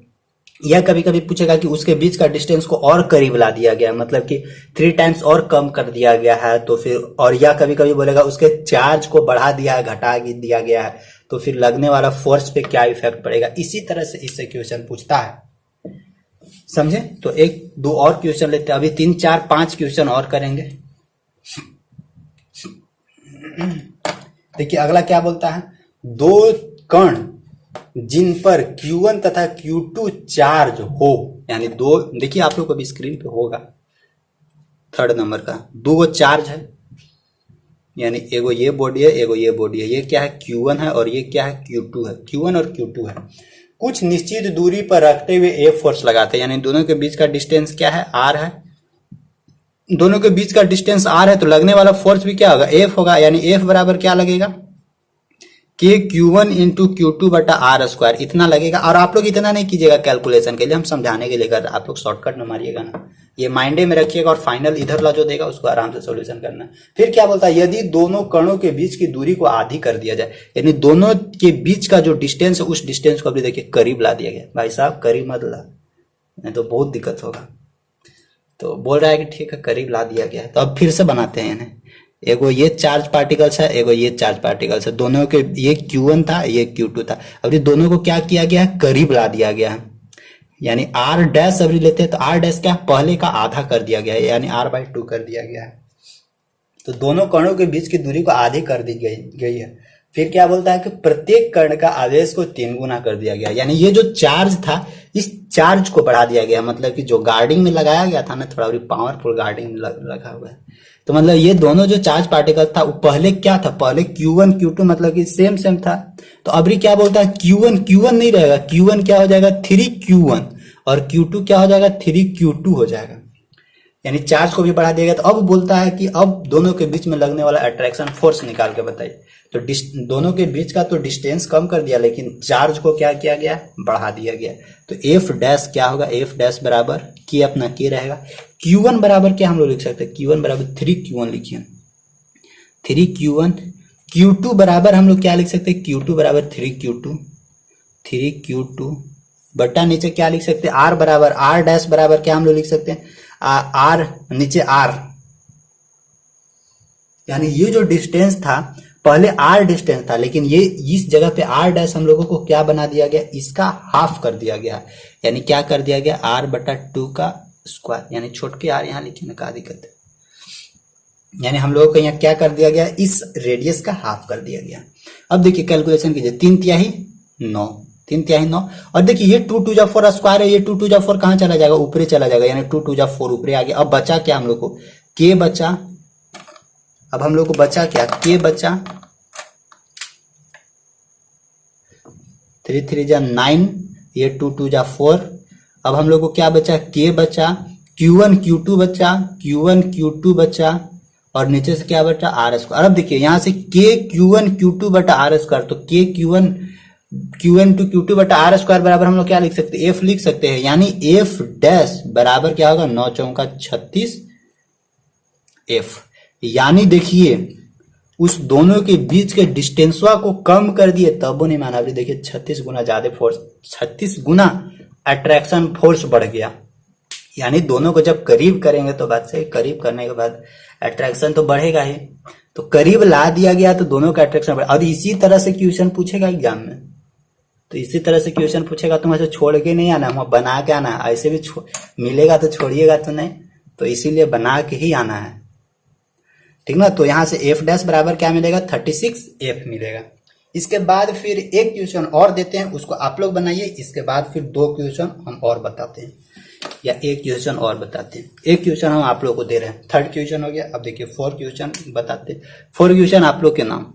A: यह कभी कभी पूछेगा कि उसके बीच का डिस्टेंस को और करीब ला दिया गया, मतलब कि 3 टाइम्स और कम कर दिया गया है, तो फिर, और या कभी कभी बोलेगा उसके चार्ज को बढ़ा दिया है, घटा दिया गया है, तो फिर लगने वाला फोर्स पे क्या इफेक्ट पड़ेगा। इसी तरह से इससे क्वेश्चन पूछता है, समझे। तो 1-2 और क्वेश्चन लेते हैं, अभी 3 4 5 क्वेश्चन और करेंगे। देखिए अगला क्या बोलता है, 2 कण जिन पर Q1 तथा Q2 चार्ज हो, यानी दो, देखिए आप लोग को भी स्क्रीन पे होगा, 3rd नंबर का 2 चार्ज है, यानी एगो ये बॉडी है, एगो ये बॉडी है, ये क्या है Q1 है और ये क्या है Q2 है, Q1 और Q2 है। कुछ निश्चित दूरी पर रखते हुए F फोर्स लगाते हैं, यानी दोनों के बीच का डिस्टेंस क्या है, R है, दोनों के बीच का डिस्टेंस R है, तो लगने वाला फोर्स भी क्या होगा, F होगा, यानी F बराबर क्या लगेगा, K Q1 इंटू Q2 बटा R स्क्वायर, इतना लगेगा। और आप लोग इतना नहीं कीजिएगा कैलकुलेशन के लिए, हम समझाने के लिए कर रहे हैं, आप लोग शॉर्टकट न मारिएगा ना, ये माइंडे में रखिएगा, और फाइनल इधर ला जो देगा उसको आराम से सॉल्यूशन करना। फिर क्या बोलता है, यदि दोनों कणों के बीच की दूरी को आधी कर दिया जाए, यानी दोनों के बीच का जो डिस्टेंस है उस डिस्टेंस को अभी देखिए करीब ला दिया गया। भाई साहब करीब मत ला, नहीं तो बहुत दिक्कत होगा। तो बोल रहा है कि ठीक है करीब ला दिया गया है। तो अब फिर से बनाते हैं इन्हें। एगो ये चार्ज पार्टिकल्स है, एगो ये चार्ज पार्टिकल्स है, दोनों के ये Q1 था, ये Q2 था। अब ये दोनों को क्या किया गया है, करीब ला दिया गया है। यानी R डैश अभी लेते हैं तो R डैश क्या पहले का आधा कर दिया गया है, यानी R/2 कर दिया गया है। तो दोनों कणों के बीच की दूरी को आधी कर दी गई है। फिर क्या बोलता है कि प्रत्येक कण का आवेश को 3 गुना कर दिया गया, यानी ये जो चार्ज था इस चार्ज को बढ़ा दिया गया। मतलब कि जो गार्डिंग में लगाया गया था ना, थोड़ा पावरफुल गार्डिंग लगा हुआ है। तो मतलब ये दोनों जो चार्ज पार्टिकल था वो पहले क्या था, पहले Q1 Q2 मतलब कि सेम था। तो अभी क्या बोलता है Q1 नहीं रहेगा, Q1 क्या हो जाएगा 3Q1 और Q2 क्या हो जाएगा 3Q2 हो जाएगा। यानी चार्ज को भी बढ़ा दिया गया। तो अब बोलता है कि अब दोनों के बीच में लगने वाला अट्रैक्शन फोर्स निकाल के बताइए। तो दोनों के बीच का तो डिस्टेंस कम कर दिया, लेकिन चार्ज को क्या किया गया, बढ़ा दिया गया। तो F डैश क्या होगा, F डैश बराबर K अपना K रहेगा। Q1 बराबर क्या हम लोग लिख सकते हैं, Q1 बराबर 3Q1 लिखिए, 3Q1। Q2 बराबर हम लोग क्या लिख सकते हैं, Q2 बराबर 3Q2 बटा नीचे क्या लिख सकते हैं, R बराबर R डैश बराबर क्या हम लोग लिख सकते हैं, R नीचे R। यानी ये जो डिस्टेंस था पहले R डिस्टेंस था, लेकिन ये इस जगह पे R डैश हम लोगों को क्या बना दिया गया, इसका हाफ कर दिया गया। यानी क्या कर दिया गया, R/2 का स्क्वायर। यानी छोट के R यहाँ लिखे ना, क्या दिक्कत है। यानी हम लोगों को यहाँ क्या कर दिया गया, इस रेडियस का हाफ कर दिया गया। अब देखिए कैलकुलेशन कीजिए, 3 तिहाई 9, 3 तिहाई 9। और देखिए ये 2 2 4 स्क्वायर है, ये 2 2 4 कहाँ चला जाएगा, ऊपरी चला जाएगा। यानी 2 2 4 ऊपरी आ गया। अब बचा क्या हम लोग को, K बचा। अब हम लोग को बचा क्या, K बचा, 3 3 जा 9, ये 2 2 जा 4। अब हम लोग को क्या बचा, K बचा, Q1 Q2 बचा, Q1 Q2 बचा, और नीचे से क्या बचा, R स्क्वायर। अब देखिए यहाँ से K Q1 Q2 बटा R स्क्वायर, तो K Q1 to Q2 बटा R स्क्वायर बराबर हम लोग क्या लिख सकते हैं, F लिख सकते हैं। यानी F डैश बराबर क्या होगा, 9 चौका 36 F। यानी देखिए उस दोनों के बीच के डिस्टेंसवा को कम कर दिए, तब वो नहीं माना। अभी देखिए 36 गुना ज्यादा फोर्स, 36 गुना अट्रैक्शन फोर्स बढ़ गया। यानी दोनों को जब करीब करेंगे तो बात सही, करीब करने के बाद अट्रैक्शन तो बढ़ेगा ही। तो करीब ला दिया गया तो दोनों का अट्रैक्शन बढ़ेगा। और इसी तरह से क्वेश्चन पूछेगा एग्जाम में, तो इसी तरह से क्वेश्चन पूछेगा, तुम ऐसे छोड़ के नहीं आना, वहां बना के आना। ऐसे भी मिलेगा तो छोड़िएगा तो नहीं, तो इसीलिए बना के ही आना है, ठीक ना। तो यहां से F डैश बराबर क्या मिलेगा, 36 F मिलेगा। इसके बाद फिर एक क्वेश्चन और देते हैं, उसको आप लोग बनाइए। इसके बाद फिर 2 क्वेश्चन हम और बताते हैं, या एक क्वेश्चन और बताते हैं। एक क्वेश्चन हम आप लोग को दे रहे हैं, 3rd क्वेश्चन हो गया। अब देखिए 4 क्वेश्चन बताते हैं। 4 क्वेश्चन आप लोग के नाम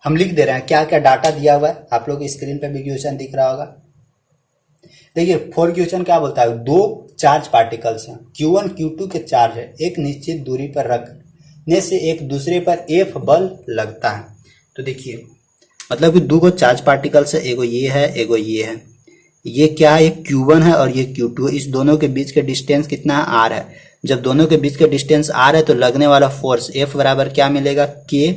A: हम लिख दे रहे हैं, क्या क्या डाटा दिया हुआ है। आप लोग स्क्रीन पे भी क्वेश्चन दिख रहा होगा। देखिए 4 क्वेश्चन क्या बोलता है, 2 चार्ज पार्टिकल्स हैं, Q1 Q2 के चार्ज है, एक निश्चित दूरी पर रखने से एक दूसरे पर F बल लगता है। तो देखिए मतलब कि 2 चार्ज पार्टिकल्स है, एगो ये है, एगो ये है। ये क्या है, एक Q1 है और ये Q2 है। इस दोनों के बीच के डिस्टेंस कितना है, R है। जब दोनों के बीच के डिस्टेंस R है तो लगने वाला फोर्स F बराबर क्या मिलेगा, K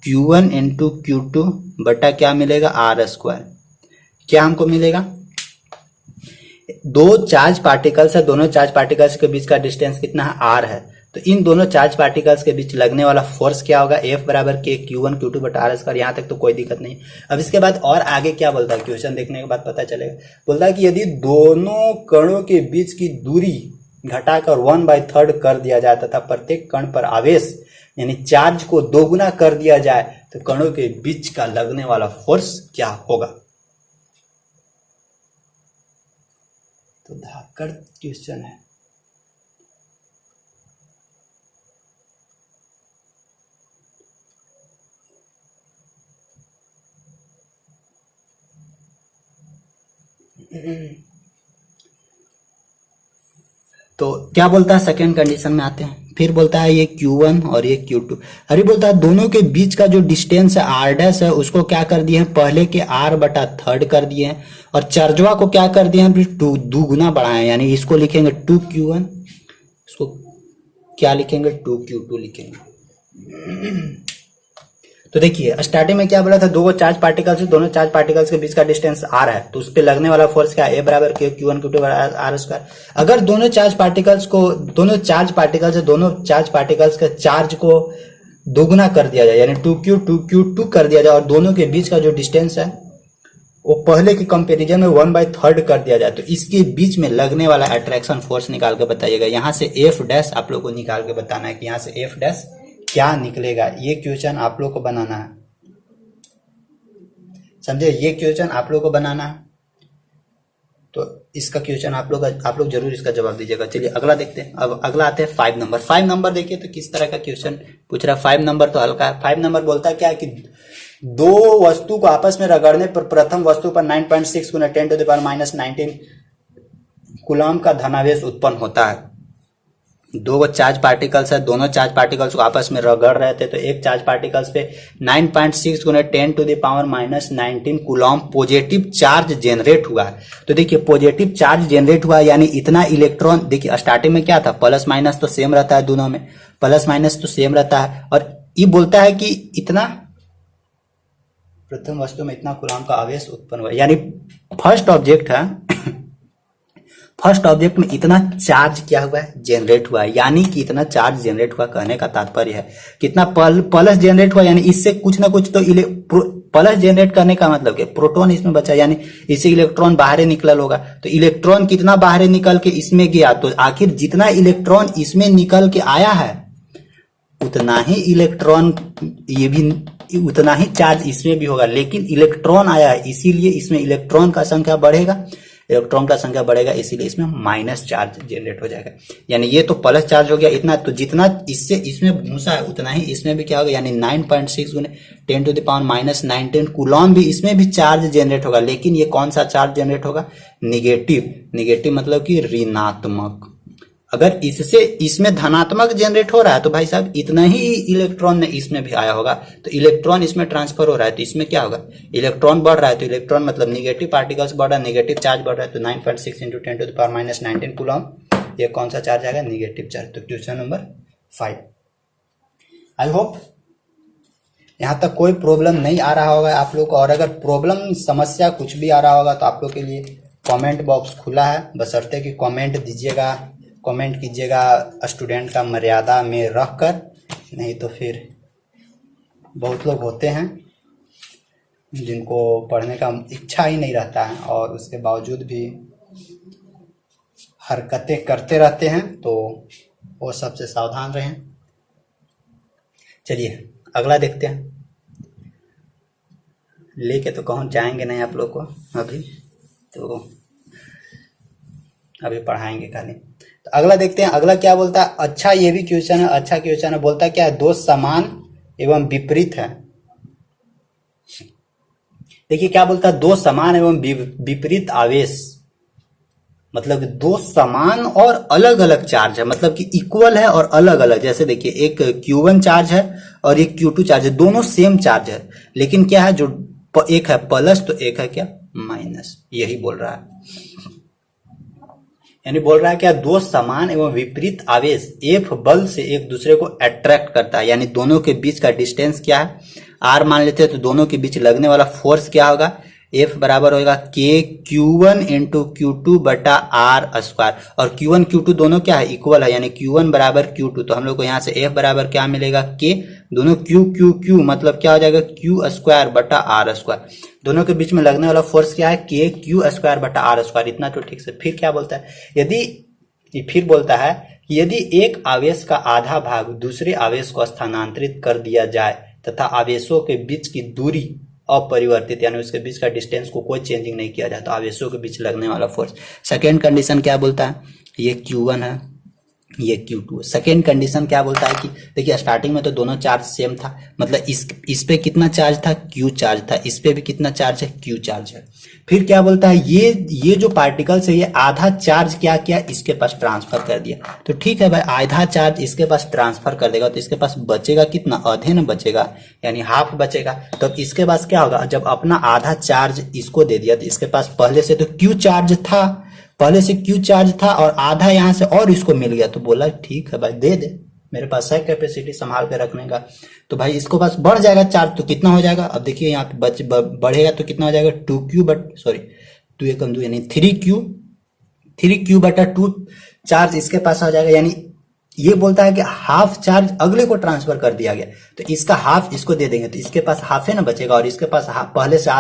A: Q1 इंटू Q2 बटा क्या मिलेगा, R स्क्वायर। क्या हमको मिलेगा, 2 चार्ज पार्टिकल्स है, दोनों चार्ज पार्टिकल्स के बीच का डिस्टेंस कितना है, R है। तो इन दोनों चार्ज पार्टिकल्स के बीच लगने वाला फोर्स क्या होगा, F बराबर K Q1 Q2 बटा R स्क्वायर। यहाँ तक तो कोई दिक्कत नहीं। अब इसके बाद और आगे क्या बोलता है, क्वेश्चन देखने के बाद पता चलेगा। बोलता है कि यदि दोनों कणों के बीच की दूरी घटाकर 1/3 कर दिया जाए तथा प्रत्येक कण पर आवेश यानी चार्ज को 2 गुना कर दिया जाए तो कणों के बीच का लगने वाला फोर्स क्या होगा। तो धाकड़ क्वेश्चन है। तो क्या बोलता है, सेकेंड कंडीशन में आते हैं। फिर बोलता है ये Q1 और ये Q2। अरे बोलता है दोनों के बीच का जो डिस्टेंस है R डैश है, उसको क्या कर दिए हैं, पहले के R/3 कर दिए हैं, और चार्जवा को क्या कर दिए हैं, फिर 2 गुना बढ़ाए। यानी इसको लिखेंगे 2Q1, इसको क्या लिखेंगे, 2Q2 लिखेंगे। तो देखिए स्टार्टिंग में क्या बोला था, दो चार्ज पार्टिकल्स है, दोनों चार्ज पार्टिकल्स के बीच का डिस्टेंस आर है, तो उस पे लगने वाला फोर्स क्या है, ए बराबर K Q one Q two R square. अगर दोनों चार्ज पार्टिकल्स का चार्ज को दोगुना कर दिया जाए, यानी 2q कर दिया जाए, और दोनों के बीच का जो डिस्टेंस है वो पहले के कंपैरिजन में 1/3 कर दिया जाए, तो इसके बीच में लगने वाला अट्रैक्शन फोर्स निकाल के बताइएगा। यहाँ से एफ डैश आप लोग को निकाल के बताना है कि यहाँ से एफ डैश क्या निकलेगा। ये क्वेश्चन आप लोग को बनाना है, समझे, ये क्वेश्चन आप लोग को बनाना है। तो इसका क्वेश्चन आप लोग जरूर इसका जवाब दीजिएगा। चलिए अगला देखते हैं। अब अगला आते हैं 5 नंबर। 5 नंबर देखिए तो किस तरह का क्वेश्चन पूछ रहा है। 5 नंबर तो हल्का है। 5 नंबर बोलता है क्या है कि दो वस्तु को आपस में रगड़ने पर प्रथम वस्तु पर 9.6 गुना 10⁻⁻19 कूलम का धनावेश उत्पन्न होता है। दो चार्ज पार्टिकल्स है, दोनों चार्ज पार्टिकल्स को आपस में रगड़ रहे थे, तो एक चार्ज पार्टिकल्स पे 9.6 गुना 10⁻⁻19 कूलम पॉजिटिव चार्ज जनरेट हुआ है। तो देखिए पॉजिटिव चार्ज जनरेट हुआ यानी इतना इलेक्ट्रॉन, देखिए स्टार्टिंग में क्या था, प्लस माइनस तो सेम रहता है, दोनों में प्लस माइनस तो सेम रहता है, और ये बोलता है कि इतना प्रथम वस्तु में इतना कूलम का आवेश उत्पन्न हुआ, यानी फर्स्ट ऑब्जेक्ट है, फर्स्ट ऑब्जेक्ट में इतना चार्ज क्या हुआ है, जनरेट हुआ है, यानी कि इतना चार्ज जनरेट हुआ। कहने का तात्पर्य है कितना प्लस जनरेट हुआ, यानी इससे कुछ ना कुछ तो प्लस जनरेट करने का मतलब क्या, प्रोटॉन इसमें बचा, यानी इससे इलेक्ट्रॉन बाहर निकल होगा। तो इलेक्ट्रॉन कितना बाहर निकल के इसमें गया, तो आखिर जितना इलेक्ट्रॉन इसमें निकल के आया है उतना ही इलेक्ट्रॉन, ये भी उतना ही चार्ज इसमें भी होगा, लेकिन इलेक्ट्रॉन आया है इसीलिए इसमें इलेक्ट्रॉन का संख्या बढ़ेगा, इलेक्ट्रॉन का संख्या बढ़ेगा, इसीलिए इसमें माइनस चार्ज जनरेट हो जाएगा। यानी ये तो प्लस चार्ज हो गया इतना, तो जितना इससे इसमें घुसा है उतना ही इसमें भी क्या होगा, यानी 9.6 गुने 10⁻⁻19 कूलम भी इसमें भी चार्ज जनरेट होगा। लेकिन ये कौन सा चार्ज जनरेट होगा, निगेटिव मतलब कि ऋणात्मक। अगर इससे इसमें धनात्मक जनरेट हो रहा है तो भाई साहब इतना ही इलेक्ट्रॉन ने इसमें भी आया होगा, तो इलेक्ट्रॉन इसमें ट्रांसफर हो रहा है, तो इसमें क्या होगा, इलेक्ट्रॉन बढ़ रहा है, तो इलेक्ट्रॉन मतलब निगेटिव पार्टिकल्स बढ़ रहा है, निगेटिव चार्ज बढ़ रहा है, तो 9.6 × 10⁻⁻19 कूलम, ये कौन सा चार्ज आएगा, निगेटिव चार्ज। तो क्वेश्चन नंबर 5। आई होप यहाँ तक कोई प्रॉब्लम नहीं आ रहा होगा आप लोग को, और अगर प्रॉब्लम समस्या कुछ भी आ रहा होगा तो आप लोग के लिए कमेंट बॉक्स खुला है, बशर्ते कि कमेंट दीजिएगा, कमेंट कीजिएगा स्टूडेंट का मर्यादा में रखकर, नहीं तो फिर बहुत लोग होते हैं जिनको पढ़ने का इच्छा ही नहीं रहता है और उसके बावजूद भी हरकतें करते रहते हैं, तो वो सबसे सावधान रहें। चलिए अगला देखते हैं। लेके तो कहूँ जाएंगे नहीं आप लोग को अभी, तो अभी पढ़ाएंगे खाली। तो अगला देखते हैं, अगला क्या बोलता है। अच्छा ये भी क्वेश्चन है, अच्छा क्वेश्चन है। बोलता है क्या है, दो समान एवं विपरीत है। देखिए क्या बोलता है, दो समान एवं विपरीत आवेश, मतलब दो समान और अलग अलग चार्ज है, मतलब कि इक्वल है और अलग अलग। जैसे देखिए एक Q1 चार्ज है और एक Q2 चार्ज है, दोनों सेम चार्ज है, लेकिन क्या है, जो एक है प्लस तो एक है क्या, माइनस। यही बोल रहा है, यानी बोल रहा है क्या, दो समान एवं विपरीत आवेश F बल से एक दूसरे को अट्रैक्ट करता है, यानी दोनों के बीच का डिस्टेंस क्या है, R मान लेते हैं, तो दोनों के बीच लगने वाला फोर्स क्या होगा, F बराबर होगा K Q1 × Q2 बटा R स्क्वायर। और Q1 Q2 दोनों क्या है, इक्वल है, यानी Q1 बराबर Q2, तो हम लोग को यहाँ से F बराबर क्या मिलेगा, K, दोनों Q मतलब क्या हो जाएगा, Q स्क्वायर बटा R स्क्वायर। दोनों के बीच में लगने वाला फोर्स क्या है, K Q स्क्वायर बटा R स्क्वायर। इतना तो ठीक से। फिर क्या बोलता है, फिर बोलता है कि यदि एक आवेश का आधा भाग दूसरे आवेश को स्थानांतरित कर दिया जाए तथा आवेशों के बीच की दूरी अपरिवर्तित, यानी उसके बीच का डिस्टेंस को कोई चेंजिंग नहीं किया जाता, आवेशों के बीच लगने वाला फोर्स। सेकेंड कंडीशन क्या बोलता है, ये Q1 है, ये Q2। सेकेंड कंडीशन क्या बोलता है कि देखिए स्टार्टिंग में तो दोनों चार्ज सेम था, मतलब इस पे कितना चार्ज था, Q चार्ज था, इस पे भी कितना चार्ज है, Q चार्ज है। फिर क्या बोलता है, ये जो पार्टिकल्स है ये आधा चार्ज क्या किया, इसके पास ट्रांसफर कर दिया। तो ठीक है भाई, आधा चार्ज इसके पास ट्रांसफर कर देगा, तो इसके पास बचेगा कितना, आधे न बचेगा, यानी हाफ बचेगा। तो इसके पास क्या होगा, जब अपना आधा चार्ज इसको दे दिया, तो इसके पास पहले से तो Q चार्ज था, और आधा यहाँ से और इसको मिल गया, तो बोला ठीक है भाई दे दे, मेरे पास है कैपेसिटी संभाल के रखने का। तो भाई इसको पास बढ़ जाएगा चार्ज, तो कितना हो जाएगा, अब देखिए यहाँ पे बढ़ेगा तो कितना हो जाएगा 2q बट सॉरी 2 एकम 2 यानी 3q बटा 2 चार्ज इसके पास आ जाएगा। यानी ये बोलता है कि हाफ चार्ज अगले को ट्रांसफर कर दिया गया, तो इसका हाफ इसको दे देंगे, तो इसके पास हाफ है ना बचेगा, और इसके पास हाफ पहले से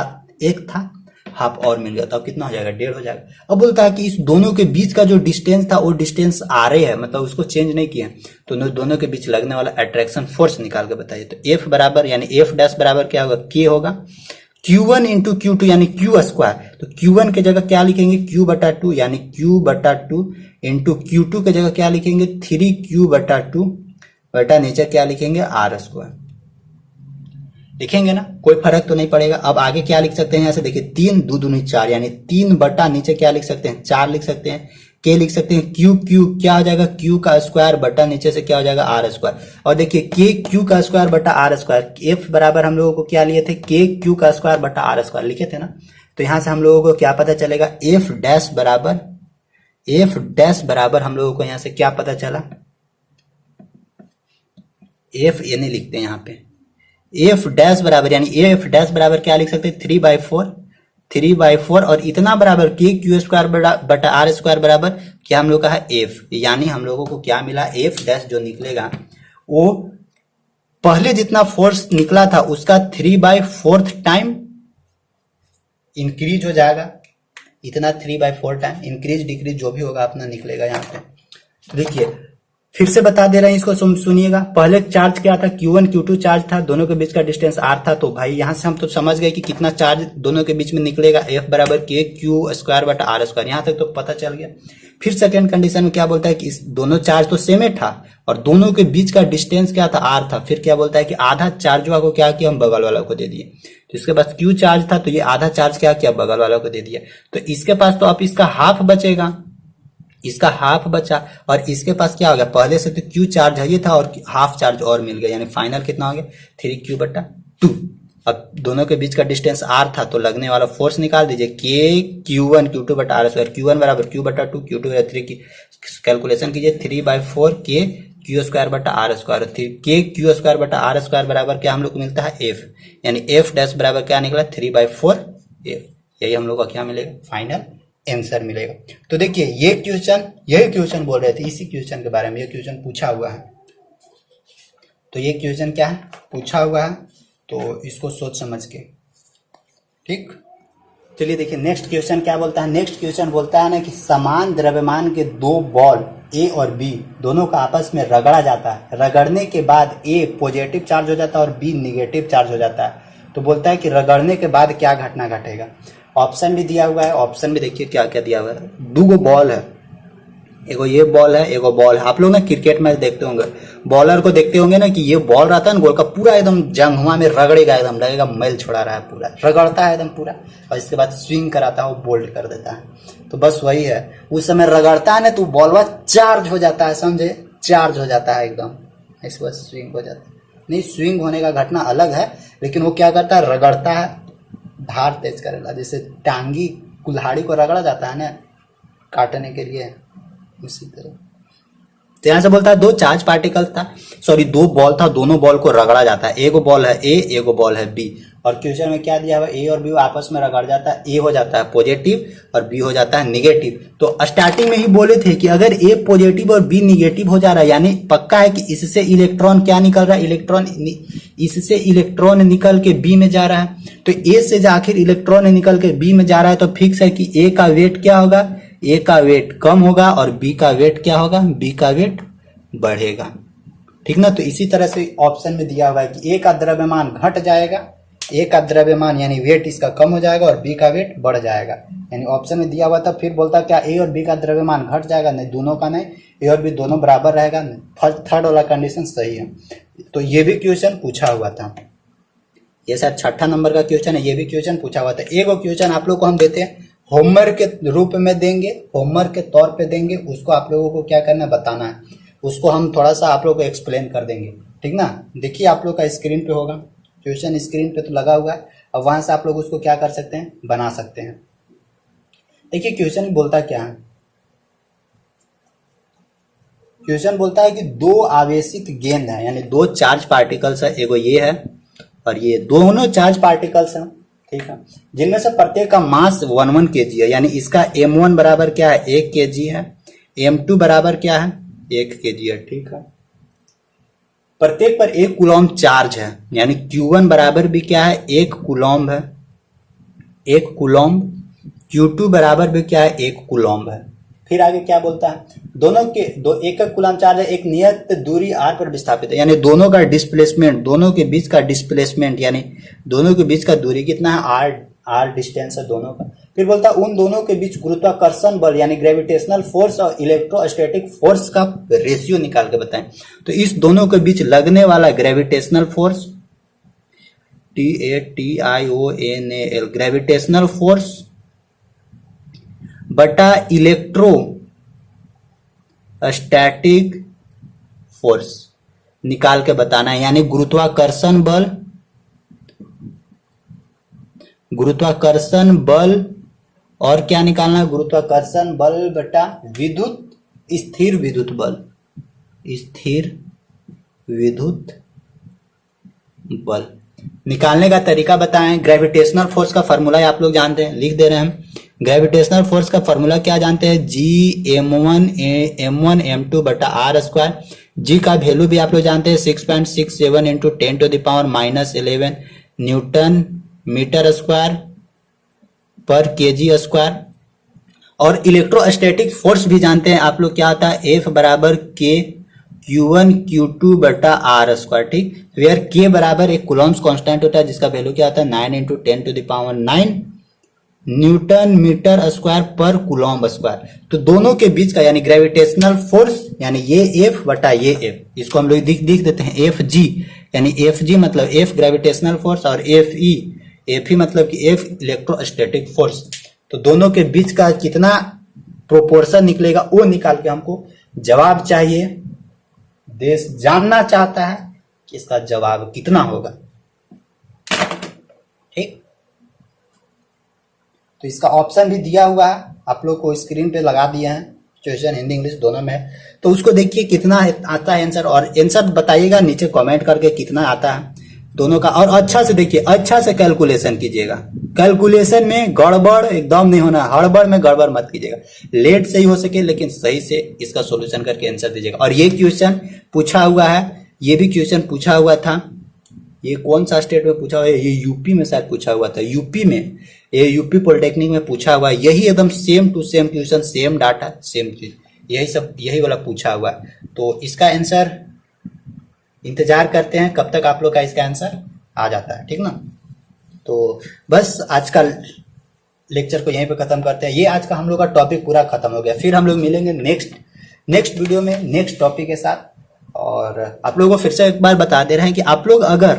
A: एक था, हाफ और मिल गया, तो अब कितना हो जाएगा 1.5 हो जाएगा। अब बोलता है कि इस दोनों के बीच का जो डिस्टेंस था वो डिस्टेंस आर है, मतलब उसको चेंज नहीं किया, तो दोनों के बीच लगने वाला अट्रैक्शन फोर्स निकाल के बताइए। तो एफ बराबर यानी एफ डैश बराबर क्या होगा, के होगा Q1 इंटू Q2 यानी Q स्क्वायर, तो Q1 के जगह क्या लिखेंगे Q बटा 2 यानी Q बटा 2 इंटू Q2 के जगह क्या लिखेंगे 3Q बटा 2 बटा नीचे क्या लिखेंगे R स्क्वायर लिखेंगे ना, कोई फर्क तो नहीं पड़ेगा। अब आगे क्या लिख सकते हैं, यहाँ से देखिए 3 2 दूनी 4 यानी 3 बटा नीचे क्या लिख सकते हैं 4 लिख सकते हैं, के लिख सकते हैं Q क्या हो जाएगा Q का स्क्वायर बटा नीचे से क्या हो जाएगा R स्क्वायर, और देखिए के Q का स्क्वायर बटा R स्क्वायर, F बराबर हम लोगों को क्या लिए थे के Q का स्क्वायर बटा R स्क्वायर लिखे थे ना, तो यहाँ से हम लोगों को क्या पता चलेगा F डैश बराबर हम लोगों को यहाँ से क्या पता चला, F ये नहीं लिखते यहाँ पे, F डैश बराबर यानी F डैश बराबर क्या लिख सकते हैं 3/4 और इतना बराबर के Q स्क्वायर बटा R स्क्वायर बराबर क्या हम लोग का है F, यानी हम लोगों को क्या मिला F डैश जो निकलेगा वो पहले जितना फोर्स निकला था उसका 3/4 टाइम इंक्रीज हो जाएगा, इतना 3/4 टाइम इंक्रीज डिक्रीज जो भी होगा अपना निकलेगा यहाँ पे। तो देखिए फिर से बता दे रहे हैं इसको, सुनिएगा। पहले चार्ज क्या था Q1 Q2 चार्ज था, दोनों के बीच का डिस्टेंस R था, तो भाई यहां से हम तो समझ गए कि कितना चार्ज दोनों के बीच में निकलेगा F बराबर के Q स्क्वायर बटा R स्क्वायर, यहां तक तो पता चल गया। फिर सेकेंड कंडीशन में क्या बोलता है कि इस दोनों चार्ज तो सेम था और दोनों के बीच का डिस्टेंस क्या था R था, फिर क्या बोलता है कि आधा चार्ज को क्या किया हम बगल वाला को दे दिए, तो इसके पास Q चार्ज था तो ये आधा चार्ज क्या किया बगल वाला को दे दिया, तो इसके पास तो अब इसका हाफ बचेगा, इसका हाफ बचा, और इसके पास क्या हो गया पहले से तो Q चार्ज है ये था और हाफ चार्ज और मिल गया, यानी फाइनल कितना हो गया 3Q बटा 2। अब दोनों के बीच का डिस्टेंस R था तो लगने वाला फोर्स निकाल दीजिए के Q1 Q2 बटा R स्क्वायर, Q1 बराबर Q बटा 2 Q2 बराबर 3 की कैलकुलेशन कीजिए 3/4 के Q स्क्वायर बटा R स्क्वायर, के Q स्क्वायर बटा R स्क्वायर बराबर क्या हम लोग को मिलता है F, यानी F डैश बराबर क्या निकला 3/4 F, यही हम लोग का क्या मिलेगा फाइनल आंसर मिलेगा। तो देखिए यही क्वेश्चन बोल रहे थे, इसी क्वेश्चन के बारे में ये क्वेश्चन पूछा हुआ है, तो ये क्वेश्चन क्या है पूछा हुआ है, तो इसको सोच समझ के ठीक। चलिए देखिए नेक्स्ट क्वेश्चन क्या बोलता है, नेक्स्ट क्वेश्चन बोलता है ना कि समान द्रव्यमान के दो बॉल ए और बी दोनों का आपस में रगड़ा जाता है, रगड़ने के बाद ए पॉजिटिव चार्ज हो जाता है और बी निगेटिव चार्ज हो जाता है, तो बोलता है कि रगड़ने के बाद क्या घटना घटेगा। ऑप्शन भी दिया हुआ है, ऑप्शन भी देखिए क्या क्या दिया हुआ है, दो बॉल है, एगो ये बॉल है एगो बॉल है, आप लोग ना क्रिकेट मैच देखते होंगे, बॉलर को देखते होंगे ना कि ये बॉल रहता है ना गोल का पूरा एकदम जंघुआ में रगड़ेगा, एकदम लगेगा मैल छोड़ा रहा है, पूरा रगड़ता है एकदम पूरा, और इसके बाद स्विंग कराता है वो बोल्ड कर देता है, तो बस वही है उस समय रगड़ता है ना तो बॉल चार्ज हो जाता है, समझे चार्ज हो जाता है एकदम, इसके बाद स्विंग हो जाता है, नहीं स्विंग होने का घटना अलग है, लेकिन वो क्या करता है रगड़ता है, धार तेज करेगा, जैसे टांगी कुल्हाड़ी को रगड़ा जाता है ना काटने के लिए, उसी तरह। तो यहां से बोलता है दो चार्ज पार्टिकल था, सॉरी दो बॉल था, दोनों बॉल को रगड़ा जाता है, एगो बॉल है ए एगो बॉल है बी, और क्वेश्चन में क्या दिया हुआ ए और बी आपस में रगड़ जाता है, ए हो जाता है पॉजिटिव और बी हो जाता है निगेटिव। तो स्टार्टिंग में ही बोले थे कि अगर ए पॉजिटिव और बी निगेटिव हो जा रहा है यानी पक्का है कि इससे इलेक्ट्रॉन क्या निकल रहा है, इससे इलेक्ट्रॉन निकल के बी में जा रहा है, तो ए से आखिर इलेक्ट्रॉन निकल के बी में जा रहा है, तो फिक्स है कि ए का वेट क्या होगा, ए का वेट कम होगा और बी का वेट क्या होगा, बी का वेट बढ़ेगा, ठीक ना। तो इसी तरह से ऑप्शन में दिया हुआ है कि ए का द्रव्यमान घट जाएगा, ए का द्रव्यमान यानी वेट इसका कम हो जाएगा और बी का वेट बढ़ जाएगा, यानी ऑप्शन में दिया हुआ था। फिर बोलता क्या ए और बी का द्रव्यमान घट जाएगा, नहीं दोनों का नहीं, ए और बी दोनों बराबर रहेगा, थर्ड वाला कंडीशन सही है। तो ये भी क्वेश्चन पूछा हुआ था, ये शायद 6ठा नंबर का क्वेश्चन है, ये भी क्वेश्चन पूछा हुआ था। एक क्वेश्चन आप लोग को हम देते हैं होमवर्क के रूप में देंगे, होमवर्क के तौर पे देंगे, उसको आप लोगों को क्या करना है बताना है, उसको हम थोड़ा सा आप लोगों को एक्सप्लेन कर देंगे, ठीक ना। देखिए आप लोग का स्क्रीन पे होगा क्वेश्चन, स्क्रीन पे तो लगा हुआ है, अब वहां से आप लोग उसको क्या कर सकते हैं बना सकते हैं। देखिए क्वेश्चन बोलता क्या है, क्वेश्चन बोलता है कि दो आवेशित गेंद है, यानी दो चार्ज पार्टिकल्स है, एगो ये है और ये दोनों चार्ज पार्टिकल्स हैं, ठीक है, जिनमें से प्रत्येक का मास 1 kg है, यानी इसका m1 बराबर क्या है 1 kg है, m2 बराबर क्या है 1 kg है, ठीक है। प्रत्येक पर 1 कूलॉम चार्ज है, यानी q1 बराबर भी क्या है 1 कूलॉम है, 1 कूलॉम, q2 बराबर भी क्या है 1 कूलॉम है। फिर आगे क्या बोलता है, दोनों के एक कूलॉम चार्ज है, एक नियत दूरी r पर विस्थापित है, यानी दोनों का डिस्प्लेसमेंट, दोनों के बीच का डिस्प्लेसमेंट, यानी दोनों के बीच का दूरी कितना है r डिस्टेंस है दोनों का। फिर बोलता है उन दोनों के बीच गुरुत्वाकर्षण बल यानी ग्रेविटेशनल फोर्स और इलेक्ट्रोस्टैटिक फोर्स का रेशियो निकाल के बताएं। तो इस दोनों के बीच लगने वाला gravitational force TATIONAL gravitational force बटा इलेक्ट्रो स्टैटिक फोर्स निकाल के बताना है, यानी गुरुत्वाकर्षण बल और क्या निकालना है, गुरुत्वाकर्षण बल बटा स्थिर विद्युत बल निकालने का तरीका बताएं। ग्रेविटेशनल फोर्स का फॉर्मूला आप लोग जानते हैं, लिख दे रहे हैं हम। ग्रेविटेशनल फोर्स का फॉर्मूला क्या जानते हैं, G m1 बटा आर स्क्वायर। जी का वैल्यू भी आप लोग जानते हैं 6.67 इंटू 10⁻⁻11 न्यूटन मीटर स्क्वायर पर केजी स्क्वायर। और इलेक्ट्रोस्टैटिक फोर्स भी जानते हैं आप लोग, क्या होता है F बराबर K Q1 Q2 बटा आर स्क्वायर, ठीक। वेयर K बराबर एक कूलॉम्स कांस्टेंट होता है जिसका वैल्यू क्या होता है 9 इंटू 10⁻9 न्यूटन मीटर स्क्वायर पर कूलॉम स्क्वायर। तो दोनों के बीच का यानी ग्रेविटेशनल फोर्स, यानी ये F बटा ये F, इसको हम लोग लिख देते हैं FG, यानी FG मतलब F ग्रेविटेशनल फोर्स और FE मतलब कि F इलेक्ट्रोस्टैटिक फोर्स। तो दोनों के बीच का कितना प्रोपोर्शन निकलेगा वो निकाल के हमको जवाब चाहिए। देश जानना चाहता है कि इसका जवाब कितना होगा, ठीक। तो इसका ऑप्शन भी दिया हुआ है, आप लोग को स्क्रीन पे लगा दिए हैं, सिचुएशन हिंदी इंग्लिश दोनों में। तो उसको देखिए कितना आता है आंसर, और आंसर बताइएगा नीचे कमेंट करके कितना आता है दोनों का। और अच्छा से देखिए, अच्छा से कैलकुलेशन कीजिएगा, कैलकुलेशन में गड़बड़ एकदम नहीं होना, हड़बड़ में गड़बड़ मत कीजिएगा। लेट से ही हो सके लेकिन सही से इसका सॉल्यूशन करके आंसर दीजिएगा। और ये क्वेश्चन पूछा हुआ है, ये भी क्वेश्चन पूछा हुआ था, ये कौन सा स्टेट में पूछा हुआ है, ये यूपी में शायद पूछा हुआ था, यूपी में, ये यूपी पॉलिटेक्निक में पूछा हुआ है। यही एकदम same to same question, same data, same चीज, यही वाला पूछा हुआ है। तो इसका आंसर इंतजार करते हैं कब तक आप लोग का इसका आंसर आ जाता है, ठीक ना। तो बस आज का लेक्चर को यहीं पे खत्म करते हैं। ये आज का हम लोग का टॉपिक पूरा खत्म हो गया। फिर हम लोग मिलेंगे नेक्स्ट वीडियो में नेक्स्ट टॉपिक के साथ। और आप लोगों को फिर से एक बार बता दे रहे हैं कि आप लोग अगर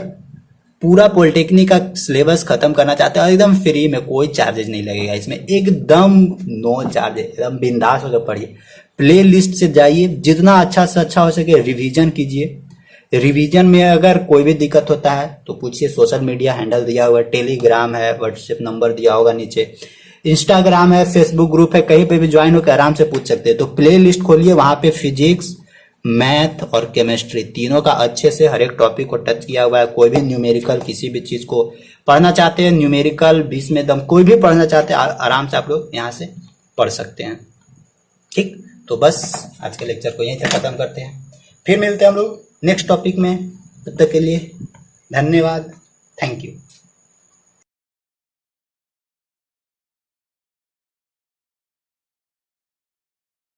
A: पूरा पॉलिटेक्निक का सिलेबस खत्म करना चाहते हैं, एकदम फ्री में, कोई चार्जेस नहीं लगेगा इसमें, एकदम नो चार्जेस, एकदम बिंदास होकर पढ़िए। प्ले लिस्ट से जाइए, जितना अच्छा से अच्छा हो सके रिवीजन कीजिए। रिवीजन में अगर कोई भी दिक्कत होता है तो पूछिए, सोशल मीडिया हैंडल दिया हुआ है, टेलीग्राम है, व्हाट्सएप नंबर दिया होगा नीचे, इंस्टाग्राम है, फेसबुक ग्रुप है, कहीं पे भी ज्वाइन होकर आराम से पूछ सकते हैं। तो प्ले लिस्ट खोलिए, वहां पे फिजिक्स, मैथ और केमिस्ट्री तीनों का अच्छे से हर एक टॉपिक को टच किया हुआ है। कोई भी न्यूमेरिकल किसी भी चीज को पढ़ना चाहते हैं, न्यूमेरिकल 20 में दम, कोई भी पढ़ना चाहते हैं, आराम से आप लोग यहाँ से पढ़ सकते हैं, ठीक। तो बस आज के लेक्चर को यहीं से खत्म करते हैं, फिर मिलते हैं हम लोग नेक्स्ट टॉपिक में। तब तक के लिए धन्यवाद, थैंक यू।